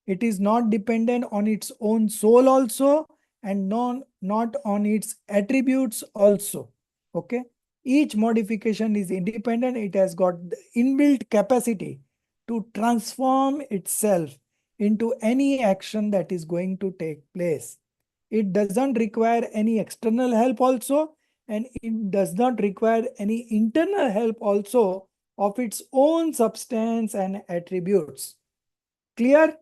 It is not dependent on its own soul also, and not on its attributes also. Okay. Each modification is independent. It has got the inbuilt capacity to transform itself into any action that is going to take place. It doesn't require any external help also, and it does not require any internal help also of its own substance and attributes. Clear?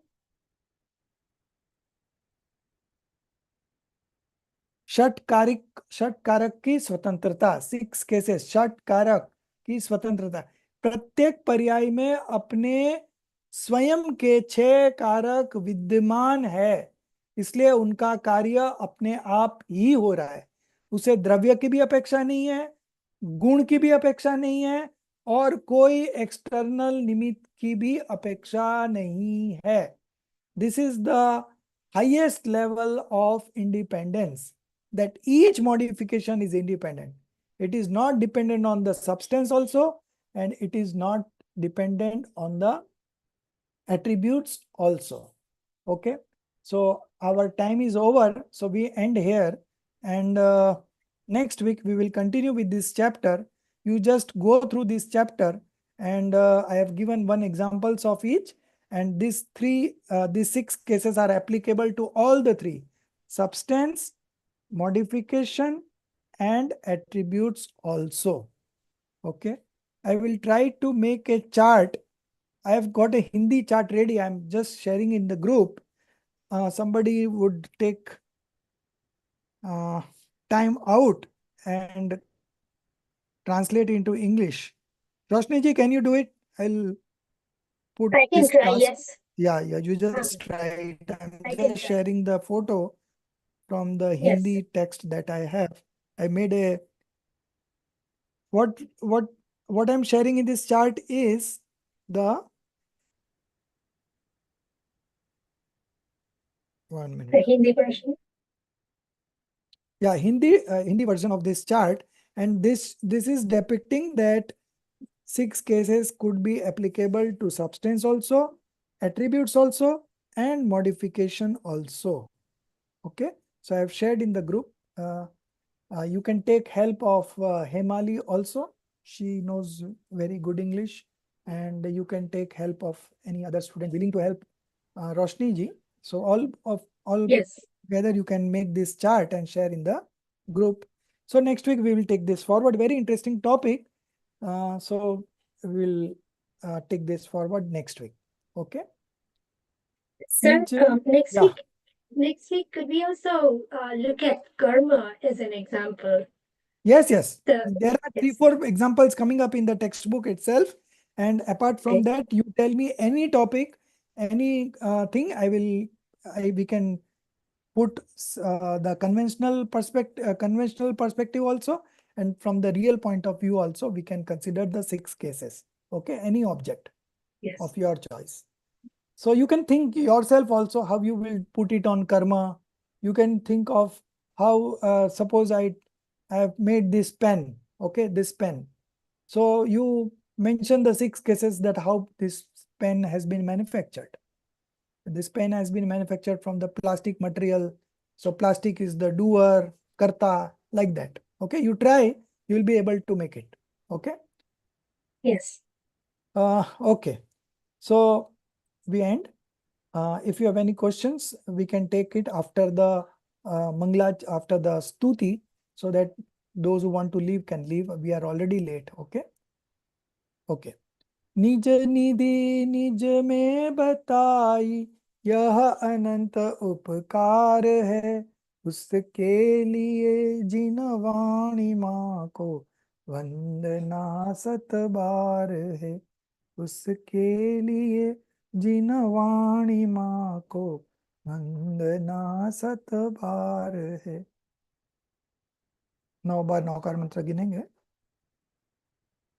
षट कारक की स्वतंत्रता, 6 cases, षट कारक की स्वतंत्रता। प्रत्येक पर्याय में अपने स्वयं के 6 कारक विद्यमान है, इसलिए उनका कार्य अपने आप ही हो रहा है। उसे द्रव्य की भी अपेक्षा नहीं है, गुण की भी अपेक्षा नहीं है, और कोई एक्सटर्नल निमित्त की भी अपेक्षा नहीं है। This is the highest level of independence, that each modification is independent. It is not dependent on the substance also, and it is not dependent on the attributes also. Okay, so our time is over, so we end here, and next week we will continue with this chapter. You just go through this chapter, and I have given one examples of each, and these 6 cases are applicable to all the 3: substance, modification, and attributes also. Okay, I will try to make a chart. I have got a Hindi chart ready. I'm just sharing in the group. Somebody would take time out and translate into English. Roshni ji, can you do it? I'll put I can this try, task. yes. Yeah, you just try it. I'm I can just try. sharing the photo from the Yes. Hindi text that I have. I made a what I'm sharing in this chart is the 1 The minute. Hindi version. Yeah, Hindi version of this chart, and this is depicting that 6 cases could be applicable to substance also, attributes also, and modification also. Okay, so I have shared in the group. You can take help of Hemali also. She knows very good English, and you can take help of any other student willing to help Roshni ji. So all Yes. together you can make this chart and share in the group. So next week we will take this forward. Very interesting topic. So we'll take this forward next week. Okay. Sir, next Yeah. week, could we also look at karma as an example? Yes. The- There are yes. 3-4 examples coming up in the textbook itself. And apart from that, you tell me any topic, any thing, we can put the conventional perspective also, and from the real point of view also, we can consider the 6 cases. Okay, any object Yes. of your choice. So you can think yourself also how you will put it on karma. You can think of how, suppose I have made this pen, okay, this pen. So you mention the 6 cases that how this pen has been manufactured. This pen has been manufactured from the plastic material. So plastic is the doer, karta, like that. Okay, you try, you will be able to make it. Okay. Yes. Okay. So we end. If you have any questions, we can take it after the Mangla, after the Stuti, so that those who want to leave can leave. We are already late. Okay. Okay. निज निधि निज में बताई, यह अनंत उपकार है। उसके लिए जिन वाणी माँ को वंदना 7 बार है। उसके लिए जिन वाणी माँ को वंदना 7 बार है। 9 बार नौकार मंत्र गिनेंगे।